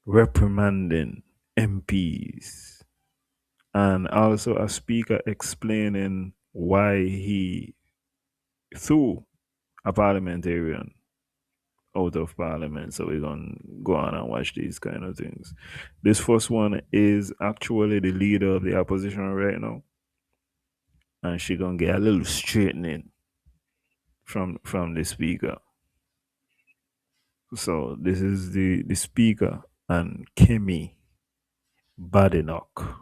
reprimanding MPs, and also a Speaker explaining why he threw a parliamentarian out of Parliament. So we're going to go on and watch these kind of things. This first one is actually the leader of the opposition right now, and she going to get a little straightening from the Speaker. So this is the Speaker and Kemi Badenoch.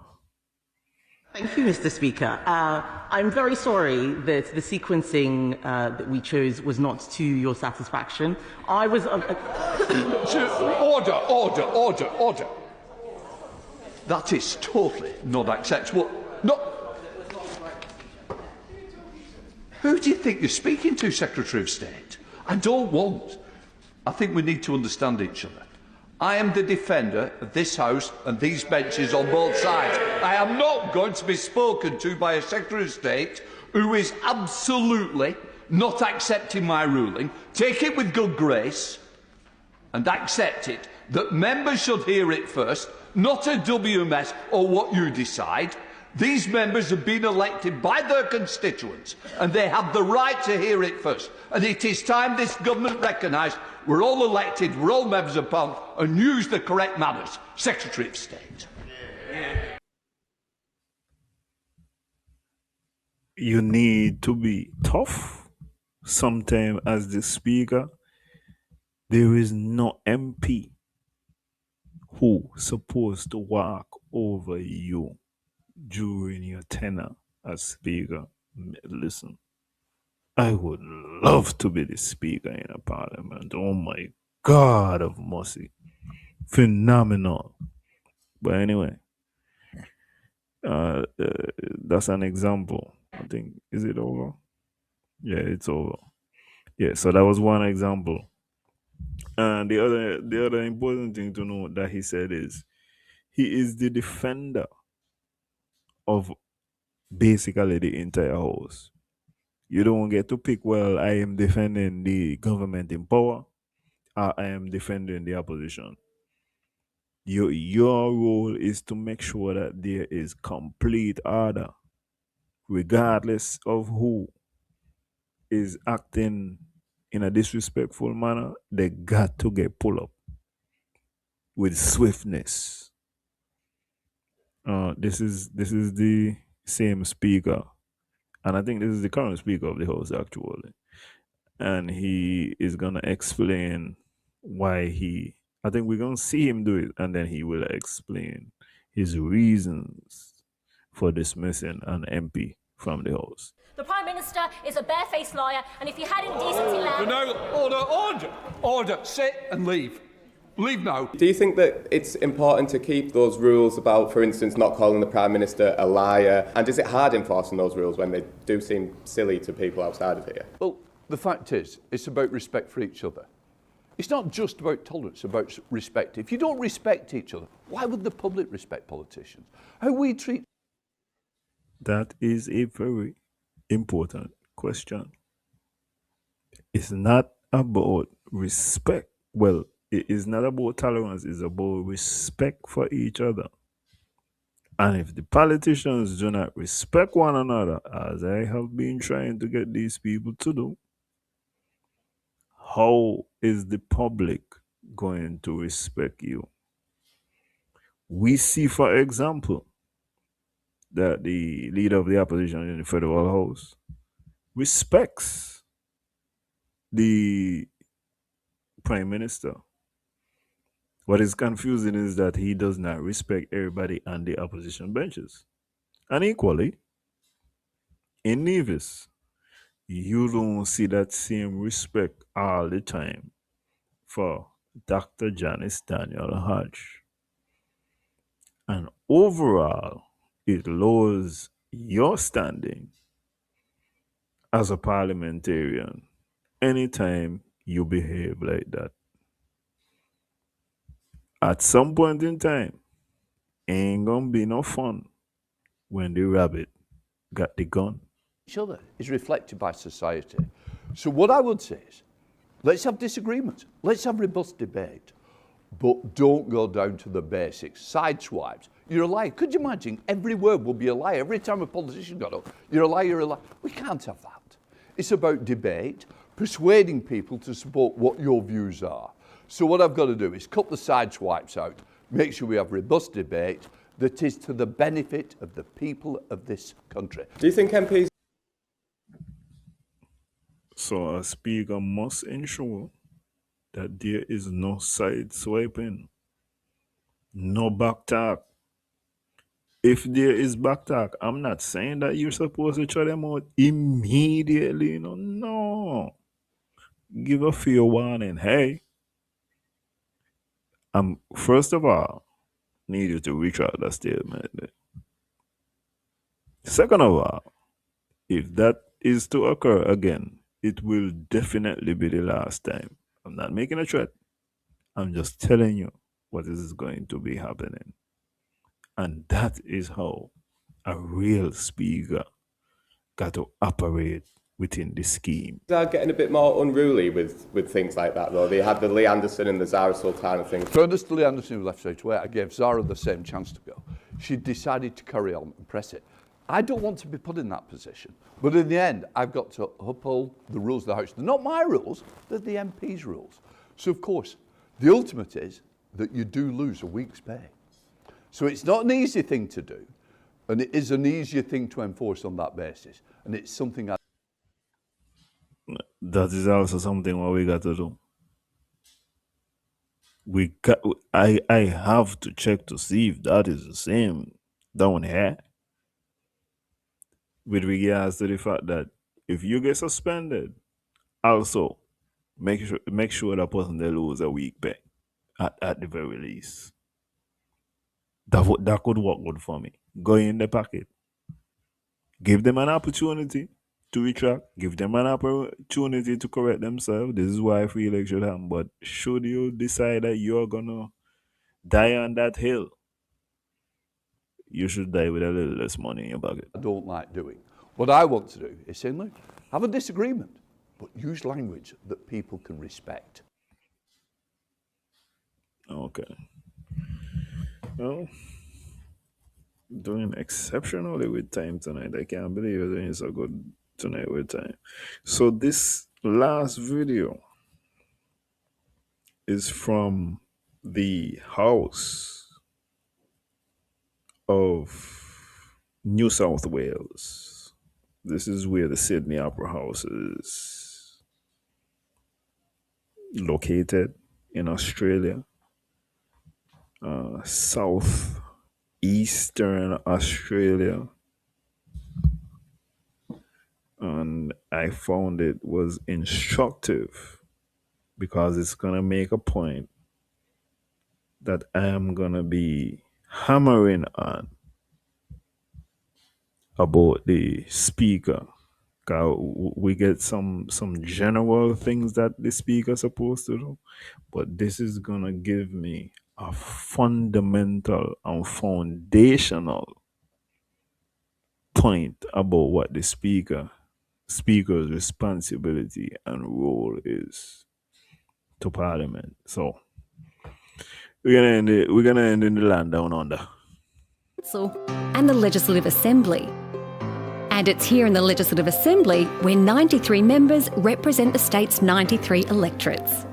Thank you, Mr. Speaker. I'm very sorry that the sequencing that we chose was not to your satisfaction. I was... Order. That is totally not acceptable. No. Who do you think you're speaking to, Secretary of State? I don't want. I think we need to understand each other. I am the defender of this House and these benches on both sides. I am not going to be spoken to by a Secretary of State who is absolutely not accepting my ruling. Take it with good grace and accept it that members should hear it first, not a WMS or what you decide. These members have been elected by their constituents and they have the right to hear it first. And it is time this government recognised we're all elected, we're all members of Parliament and use the correct manners. Secretary of State. You need to be tough. Sometimes as the speaker, there is no MP who supposed to walk over you during your tenure as speaker. Listen, I would love to be the speaker in a parliament. Oh my God of mercy. Phenomenal. But anyway, that's an example. I think, is it over? Yeah, it's over. Yeah, so that was one example. And the other important thing to know that he said is he is the defender of basically the entire house. You don't get to pick, well, I am defending the government in power or I am defending the opposition. Your role is to make sure that there is complete order, regardless of who is acting in a disrespectful manner. They got to get pulled up with swiftness. This is the same speaker, and I think this is the current speaker of the house actually, and he is gonna explain why he. I think we're gonna see him do it, and then he will explain his reasons for dismissing an MP from the house. The Prime Minister is a barefaced liar, and if he had any decency left... No, order, sit and leave. Leave now. Do you think that it's important to keep those rules about, for instance, not calling the Prime Minister a liar? And is it hard enforcing those rules when they do seem silly to people outside of here? Well, the fact is, it's about respect for each other. It's not just about tolerance, it's about respect. If you don't respect each other, why would the public respect politicians? How we treat... That is a very important question. It's not about respect. Well, it is not about tolerance, it's about respect for each other. And if the politicians do not respect one another, as I have been trying to get these people to do, how is the public going to respect you? We see, for example, that the leader of the opposition in the federal house respects the prime minister. What is confusing is that he does not respect everybody on the opposition benches. And equally, in Nevis, you don't see that same respect all the time for Dr. Janice Daniel Hodge. And overall, it lowers your standing as a parliamentarian anytime you behave like that. At some point in time, ain't gonna be no fun when the rabbit got the gun. Each other is reflected by society. So what I would say is, let's have disagreements, let's have robust debate, but don't go down to the basics. Sideswipes. You're a liar. Could you imagine every word will be a lie? Every time a politician got up, you're a liar, you're a liar. We can't have that. It's about debate, persuading people to support what your views are. So what I've got to do is cut the sideswipes out, make sure we have robust debate that is to the benefit of the people of this country. Do you think MPs... So a speaker must ensure that there is no sideswiping, no backtalk. If there is backtalk, I'm not saying that you're supposed to throw them out immediately. No. Give a fair warning. Hey, first of all, need you to retract that statement. Second of all, if that is to occur again, it will definitely be the last time. I'm not making a threat. I'm just telling you what is going to be happening. And that is how a real speaker got to operate within the scheme. They are getting a bit more unruly with things like that, though. They had the Lee Anderson and the Zara Sultana thing. Fairness to Lee Anderson, who left straight away, I gave Zara the same chance to go. She decided to carry on and press it. I don't want to be put in that position. But in the end, I've got to uphold the rules of the House. They're not my rules, they're the MP's rules. So, of course, the ultimate is that you do lose a week's pay. So it's not an easy thing to do, and it is an easier thing to enforce on that basis. And it's something that is also something what we got to do. I have to check to see if that is the same down here. With regards to the fact that if you get suspended, also make sure that person they lose a week pay at the very least. That could work good for me. Go in the packet. Give them an opportunity to retract. Give them an opportunity to correct themselves. This is why I feel like should happen. But should you decide that you're gonna die on that hill, you should die with a little less money in your pocket. I don't like doing. What I want to do is say, look, have a disagreement, but use language that people can respect. Okay. Well, doing exceptionally with time tonight. I can't believe you're doing so good tonight with time. So this last video is from the House of New South Wales. This is where the Sydney Opera House is located in Australia. Southeastern Australia. And I found it was instructive because it's going to make a point that I am going to be hammering on about the speaker. We get some general things that the speaker is supposed to do, but this is going to give me a fundamental and foundational point about what the speaker's responsibility and role is to Parliament. So we're gonna end in the land down under. And the Legislative Assembly. And it's here in the Legislative Assembly where 93 members represent the state's 93 electorates.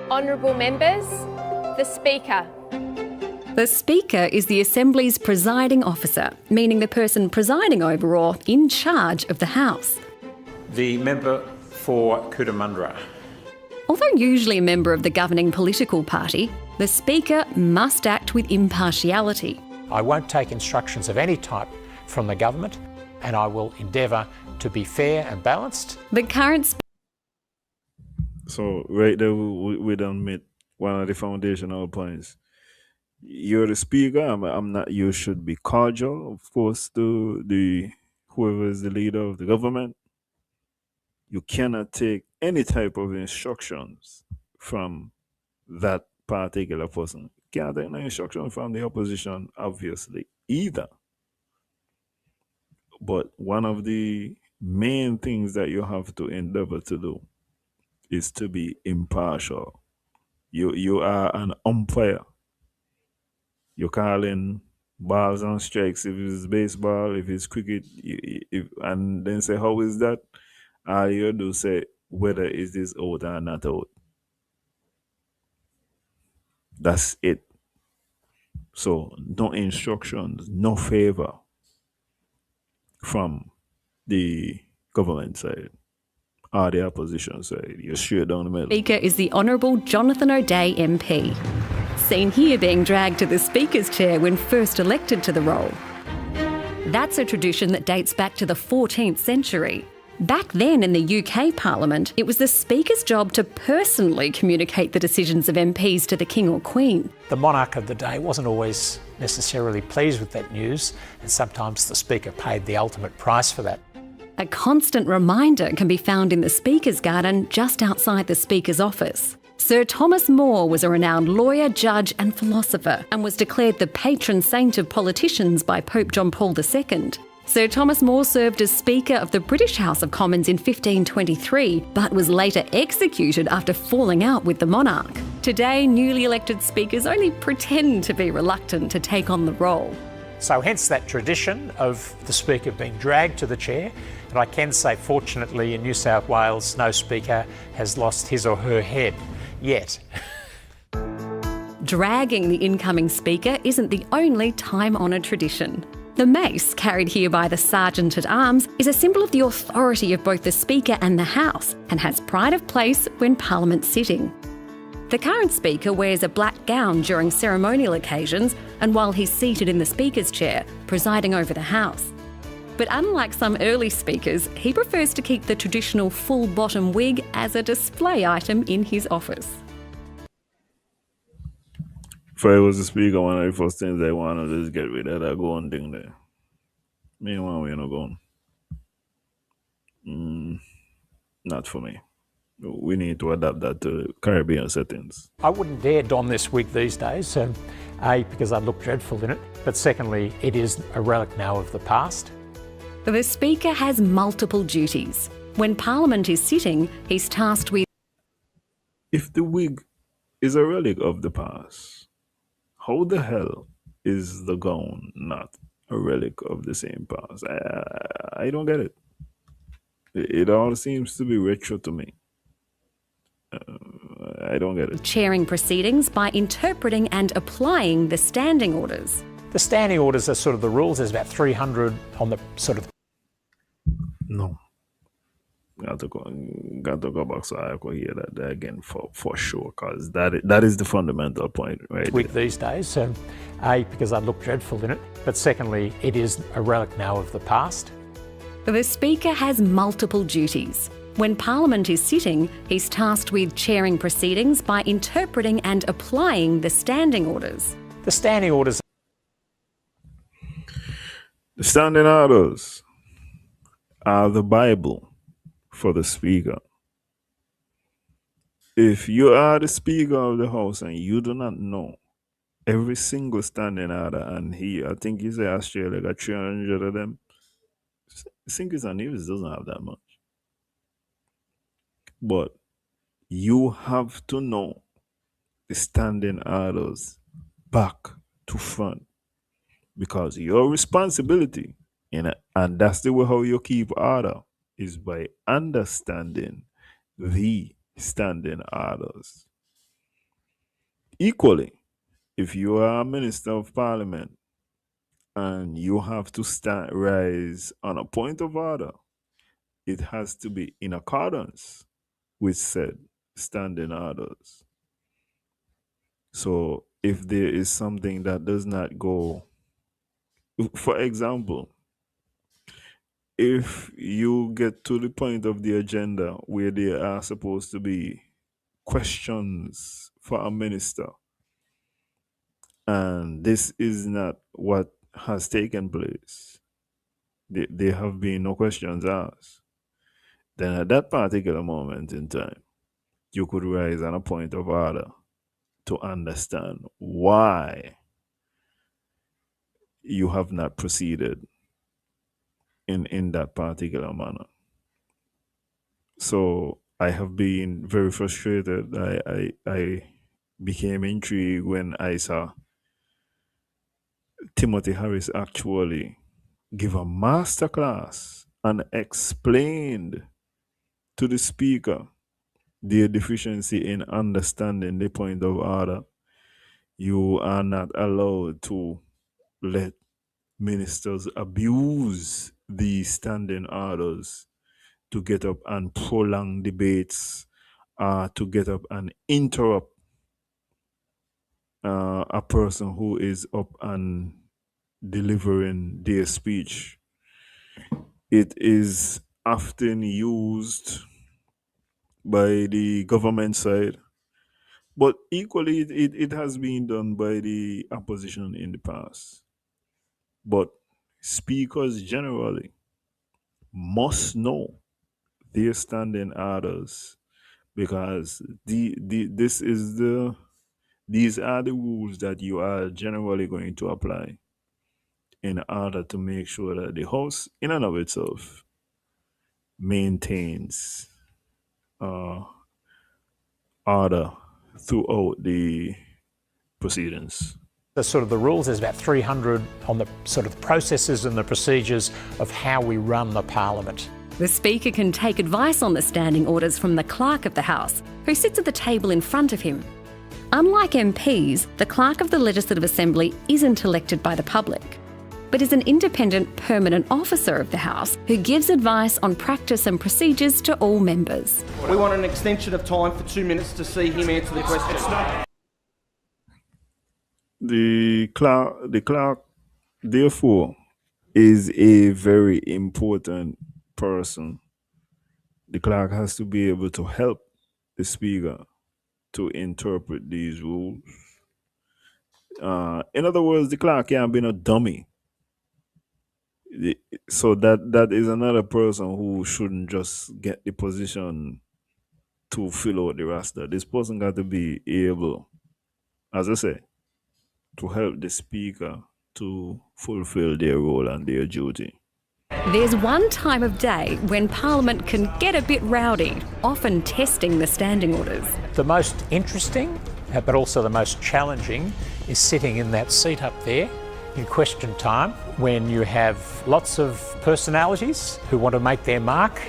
Honourable members, the Speaker. The Speaker is the Assembly's presiding officer, meaning the person presiding over or in charge of the House. The member for Cootamundra. Although usually a member of the governing political party, the Speaker must act with impartiality. I won't take instructions of any type from the government, and I will endeavour to be fair and balanced. The current So right there, we done met one of the foundational points. You're the speaker. I'm not. You should be cordial, of course, to whoever is the leader of the government. You cannot take any type of instructions from that particular person. You can't take no instruction from the opposition, obviously, either. But one of the main things that you have to endeavor to do is to be impartial. You are an umpire. You're calling balls and strikes if it's baseball, if it's cricket, and then say, how is that? All you do say, whether is this out or not out. That's it. So no instructions, no favor from the government side or the opposition side. You're straight down the middle. Speaker is the Honourable Jonathan O'Dea MP. Seen here being dragged to the Speaker's chair when first elected to the role. That's a tradition that dates back to the 14th century. Back then in the UK Parliament, it was the Speaker's job to personally communicate the decisions of MPs to the King or Queen. The monarch of the day wasn't always necessarily pleased with that news, and sometimes the Speaker paid the ultimate price for that. A constant reminder can be found in the Speaker's garden just outside the Speaker's office. Sir Thomas More was a renowned lawyer, judge and philosopher and was declared the patron saint of politicians by Pope John Paul II. Sir Thomas More served as Speaker of the British House of Commons in 1523, but was later executed after falling out with the monarch. Today, newly elected speakers only pretend to be reluctant to take on the role. So hence that tradition of the Speaker being dragged to the chair. And I can say, fortunately, in New South Wales, no Speaker has lost his or her head yet. Dragging the incoming Speaker isn't the only time-honoured tradition. The mace, carried here by the Sergeant-at-Arms, is a symbol of the authority of both the Speaker and the House, and has pride of place when Parliament's sitting. The current Speaker wears a black gown during ceremonial occasions and while he's seated in the Speaker's chair, presiding over the House. But unlike some early Speakers, he prefers to keep the traditional full-bottom wig as a display item in his office. If I was the Speaker, one of the first things I want to do is get rid of that going thing there. Meanwhile, we're not going. Not for me. We need to adapt that to Caribbean settings. I wouldn't dare don this wig these days, A, because I'd look dreadful in it, but secondly, it is a relic now of the past. The Speaker has multiple duties. When Parliament is sitting, he's tasked with... If the wig is a relic of the past, how the hell is the gown not a relic of the same past? I don't get it. It all seems to be retro to me. I don't get it. Chairing proceedings by interpreting and applying the standing orders. The standing orders are sort of the rules. There's about 300 on the sort of... No. Got to go back so I could hear that again for sure, because that is the fundamental point, right? Wig these days, A, because I'd look dreadful in it, but secondly, it is a relic now of the past. The Speaker has multiple duties. When Parliament is sitting, he's tasked with chairing proceedings by interpreting and applying the standing orders. The standing orders... The standing orders are the Bible for the Speaker. If you are the Speaker of the House and you do not know every single standing order, and I think he said Australia got 300 of them, Sinkers and News doesn't have that much. But you have to know the standing orders back to front, because your responsibility, and that's the way how you keep order, is by understanding the standing orders. Equally, if you are a Minister of Parliament and you have to rise on a point of order, it has to be in accordance with said standing orders. So if there is something that does not go, for example, if you get to the point of the agenda where there are supposed to be questions for a minister, and this is not what has taken place, there have been no questions asked, then at that particular moment in time, you could rise on a point of order to understand why you have not proceeded in that particular manner. So I have been very frustrated. I became intrigued when I saw Timothy Harris actually give a masterclass and explained to the Speaker their deficiency in understanding the point of order. You are not allowed to let ministers abuse the standing orders to get up and prolong debates, to get up and interrupt a person who is up and delivering their speech. It is often used by the government side, but equally it has been done by the opposition in the past. But speakers generally must know their standing orders, because these are the rules that you are generally going to apply in order to make sure that the House, in and of itself, maintains order throughout the proceedings. The sort of the rules, there's about 300 on the sort of processes and the procedures of how we run the Parliament. The Speaker can take advice on the standing orders from the Clerk of the House, who sits at the table in front of him. Unlike MPs, the Clerk of the Legislative Assembly isn't elected by the public, but is an independent permanent officer of the House who gives advice on practice and procedures to all members. We want an extension of time for 2 minutes to see him answer the question. The clerk, therefore, is a very important person. The clerk has to be able to help the Speaker to interpret these rules. In other words, the clerk can't be no dummy. So that is another person who shouldn't just get the position to fill out the roster. This person got to be able, as I say, to help the Speaker to fulfill their role and their duty. There's one time of day when Parliament can get a bit rowdy, often testing the standing orders. The most interesting, but also the most challenging, is sitting in that seat up there in question time when you have lots of personalities who want to make their mark.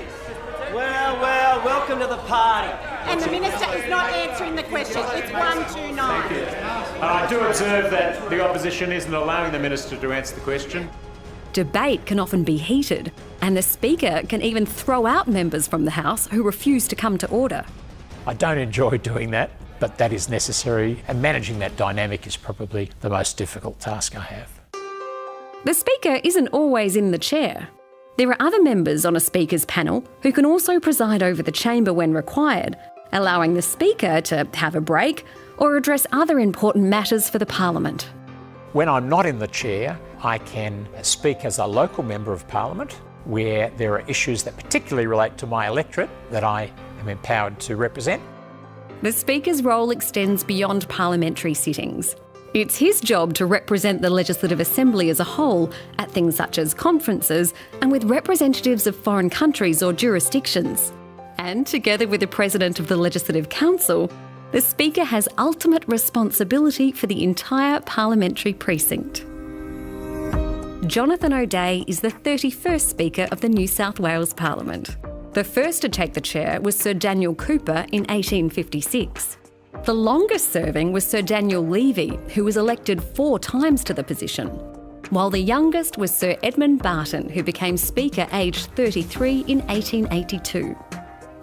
Well, welcome to the party. And the Minister is not answering the question. It's 129. I do observe that the opposition isn't allowing the Minister to answer the question. Debate can often be heated, and the Speaker can even throw out members from the House who refuse to come to order. I don't enjoy doing that, but that is necessary, and managing that dynamic is probably the most difficult task I have. The Speaker isn't always in the chair. There are other members on a Speaker's panel who can also preside over the chamber when required, allowing the Speaker to have a break or address other important matters for the Parliament. When I'm not in the chair, I can speak as a local member of Parliament where there are issues that particularly relate to my electorate that I am empowered to represent. The Speaker's role extends beyond parliamentary sittings. It's his job to represent the Legislative Assembly as a whole at things such as conferences and with representatives of foreign countries or jurisdictions. And together with the President of the Legislative Council, the Speaker has ultimate responsibility for the entire parliamentary precinct. Jonathan O'Dea is the 31st Speaker of the New South Wales Parliament. The first to take the chair was Sir Daniel Cooper in 1856. The longest serving was Sir Daniel Levy, who was elected 4 times to the position, while the youngest was Sir Edmund Barton, who became Speaker aged 33 in 1882.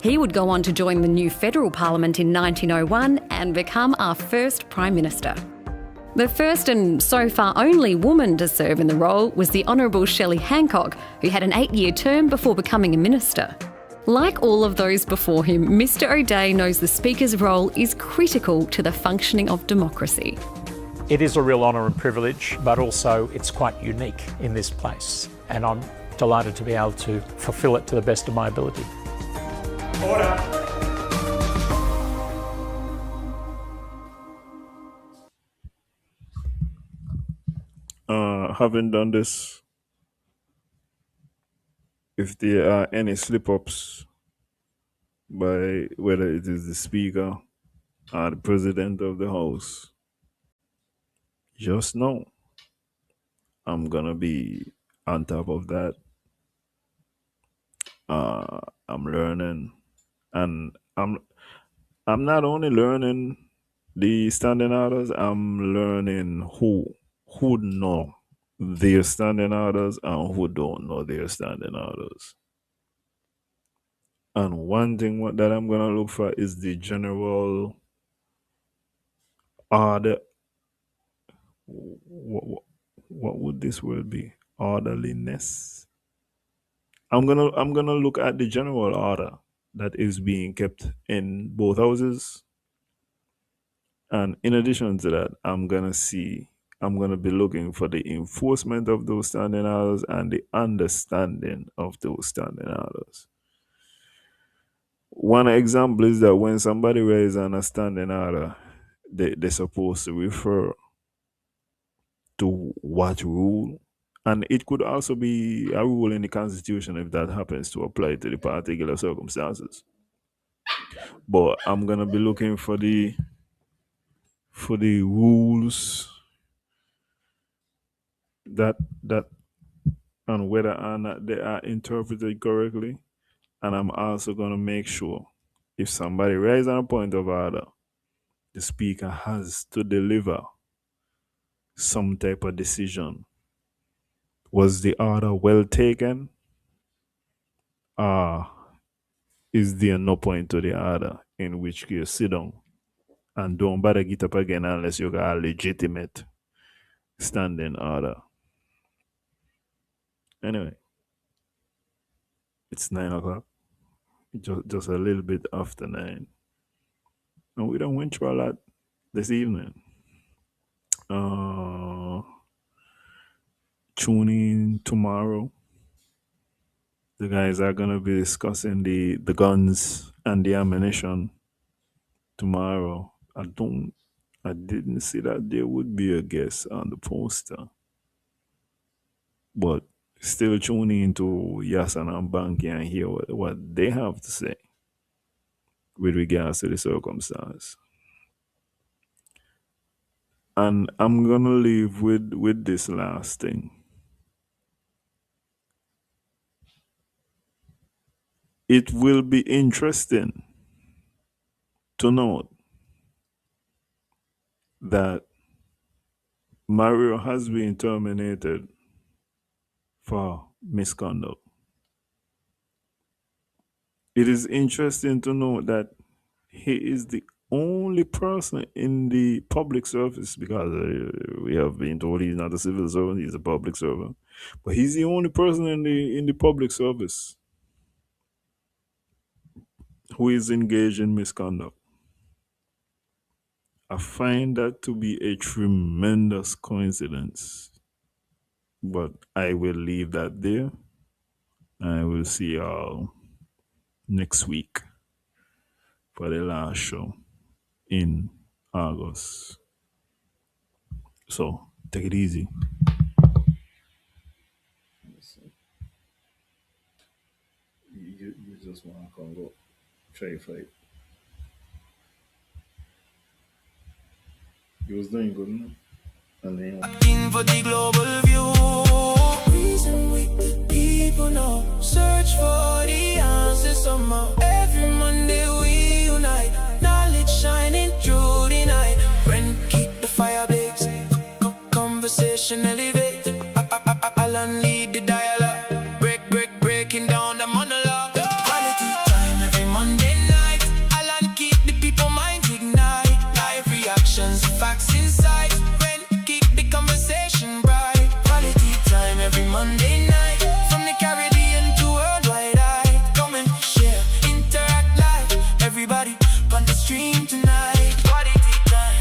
He would go on to join the new federal parliament in 1901 and become our first Prime Minister. The first and so far only woman to serve in the role was the Honourable Shelley Hancock, who had an 8-year term before becoming a minister. Like all of those before him, Mr O'Dea knows the Speaker's role is critical to the functioning of democracy. It is a real honour and privilege, but also it's quite unique in this place, and I'm delighted to be able to fulfil it to the best of my ability. Order. Having done this, if there are any slip-ups by whether it is the Speaker or the President of the House, just know I'm gonna be on top of that. I'm learning, and I'm not only learning the standing orders, I'm learning who know their standing orders and who don't know their standing orders. And one thing that I'm gonna look for is the general order. What would this word be? Orderliness. I'm gonna look at the general order that is being kept in both houses. And in addition to that, I'm gonna be looking for the enforcement of those standing orders and the understanding of those standing orders. One example is that when somebody raises on a standing order, they're supposed to refer to what rule And it could also be a rule in the Constitution if that happens to apply to the particular circumstances. But I'm gonna be looking for the rules that and whether or not they are interpreted correctly. And I'm also gonna make sure if somebody raises a point of order, the speaker has to deliver some type of decision. Was the order well taken? Is there no point to the order? In which case, sit down and don't bother get up again unless you got a legitimate standing order. Anyway, it's 9 o'clock. Just a little bit after 9. And we don't went through a lot this evening. Tune in tomorrow. The guys are gonna be discussing the guns and the ammunition tomorrow. I didn't see that there would be a guest on the poster. But still tune in to Yasan and Banky and hear what they have to say with regards to the circumstance. And I'm gonna leave with this last thing. It will be interesting to note that Mario has been terminated for misconduct. It is interesting to note that he is the only person in the public service, because we have been told he's not a civil servant, he's a public servant. But he's the only person in the public service who is engaged in misconduct. I find that to be a tremendous coincidence. But I will leave that there. I will see y'all next week for the last show in August. So take it easy. You just want to come go try fight. You was doing good, no? And then in for the global view. Reason with the people now. Search for the answers somehow. Every Monday we unite. Knowledge shining through the night. Friend, keep the fire blaze. Conversation elevate. I'll lead the dialogue. Breaking down the monologue. Quality time every Monday night. I'll keep the people minds ignite. Live reactions, facts inside. Friend, keep the conversation bright. Quality time every Monday night. From the Caribbean to worldwide. Come and share, interact live. Everybody on the stream tonight. Quality time.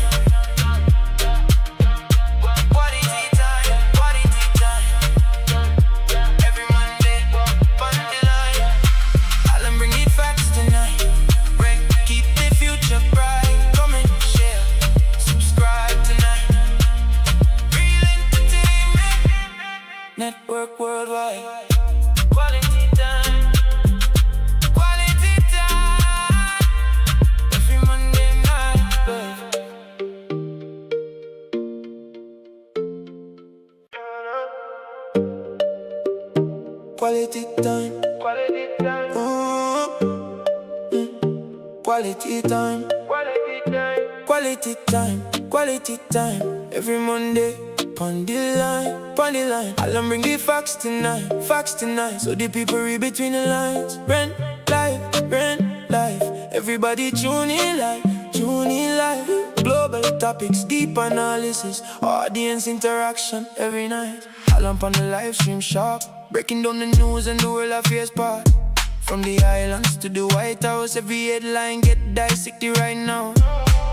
Quality time. Quality time. Every Monday, on the line. I'll bring it facts tonight. Keep the future bright. Come and share, subscribe tonight. Real entertainment network worldwide. Quality time. Quality time. Every Monday night, babe. Quality time. Quality time. Quality time. Quality time. Quality time. Quality time. Every Monday, on the line. I'll bring the facts tonight. So the people read between the lines. Rent life. Everybody tune in live. Global topics, deep analysis, audience interaction every night. I'll on the live stream sharp. Breaking down the news and the world affairs part. From the islands to the White House, every headline get dissected right now.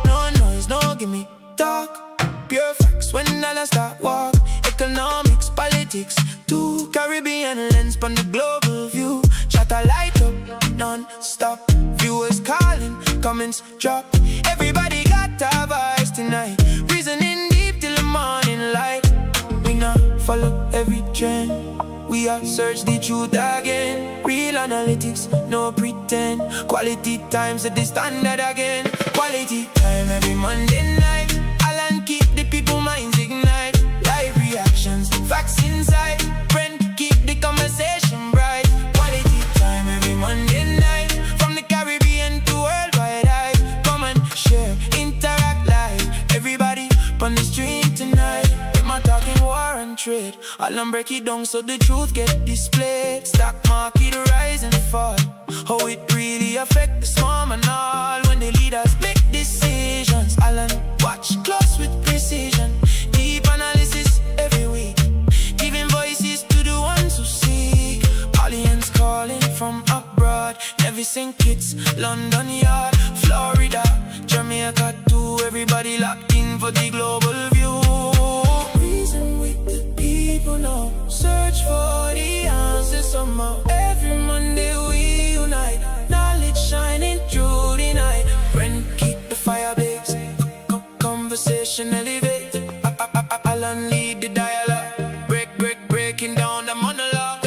No noise, no gimme talk. Pure facts when I start walk. Economics, politics, to Caribbean lens on the global view. Shut a light up, non-stop. Viewers calling, comments drop. Everybody got a voice tonight. Reasoning deep till the morning light. We not follow every trend. media, search the truth again. Real analytics, no pretend. Quality time set the standard again. Quality time every Monday night. Alan keep the people minds ignite. Live reactions, facts inside. Friend keep the conversation bright. Quality time every Monday night. From the Caribbean to worldwide hype. Come and share, interact live. Everybody on the street tonight. Am I talking war and trade? I'll break it down so the truth get displayed. Stock market rise and fall. How it really affect the small and all. When the leaders make decisions, Alan watch close with precision. Deep analysis every week, giving voices to the ones who seek. Audience calling from abroad. Never sink it's London Yard, Florida, Jamaica too. Everybody locked in for the global view. Reason with the people now. Search for the answers somehow. Every Monday we unite. Knowledge shining through the night. Friend keep the fire blaze. Conversation elevate. Alan lead the dialogue. Breaking down the monologue.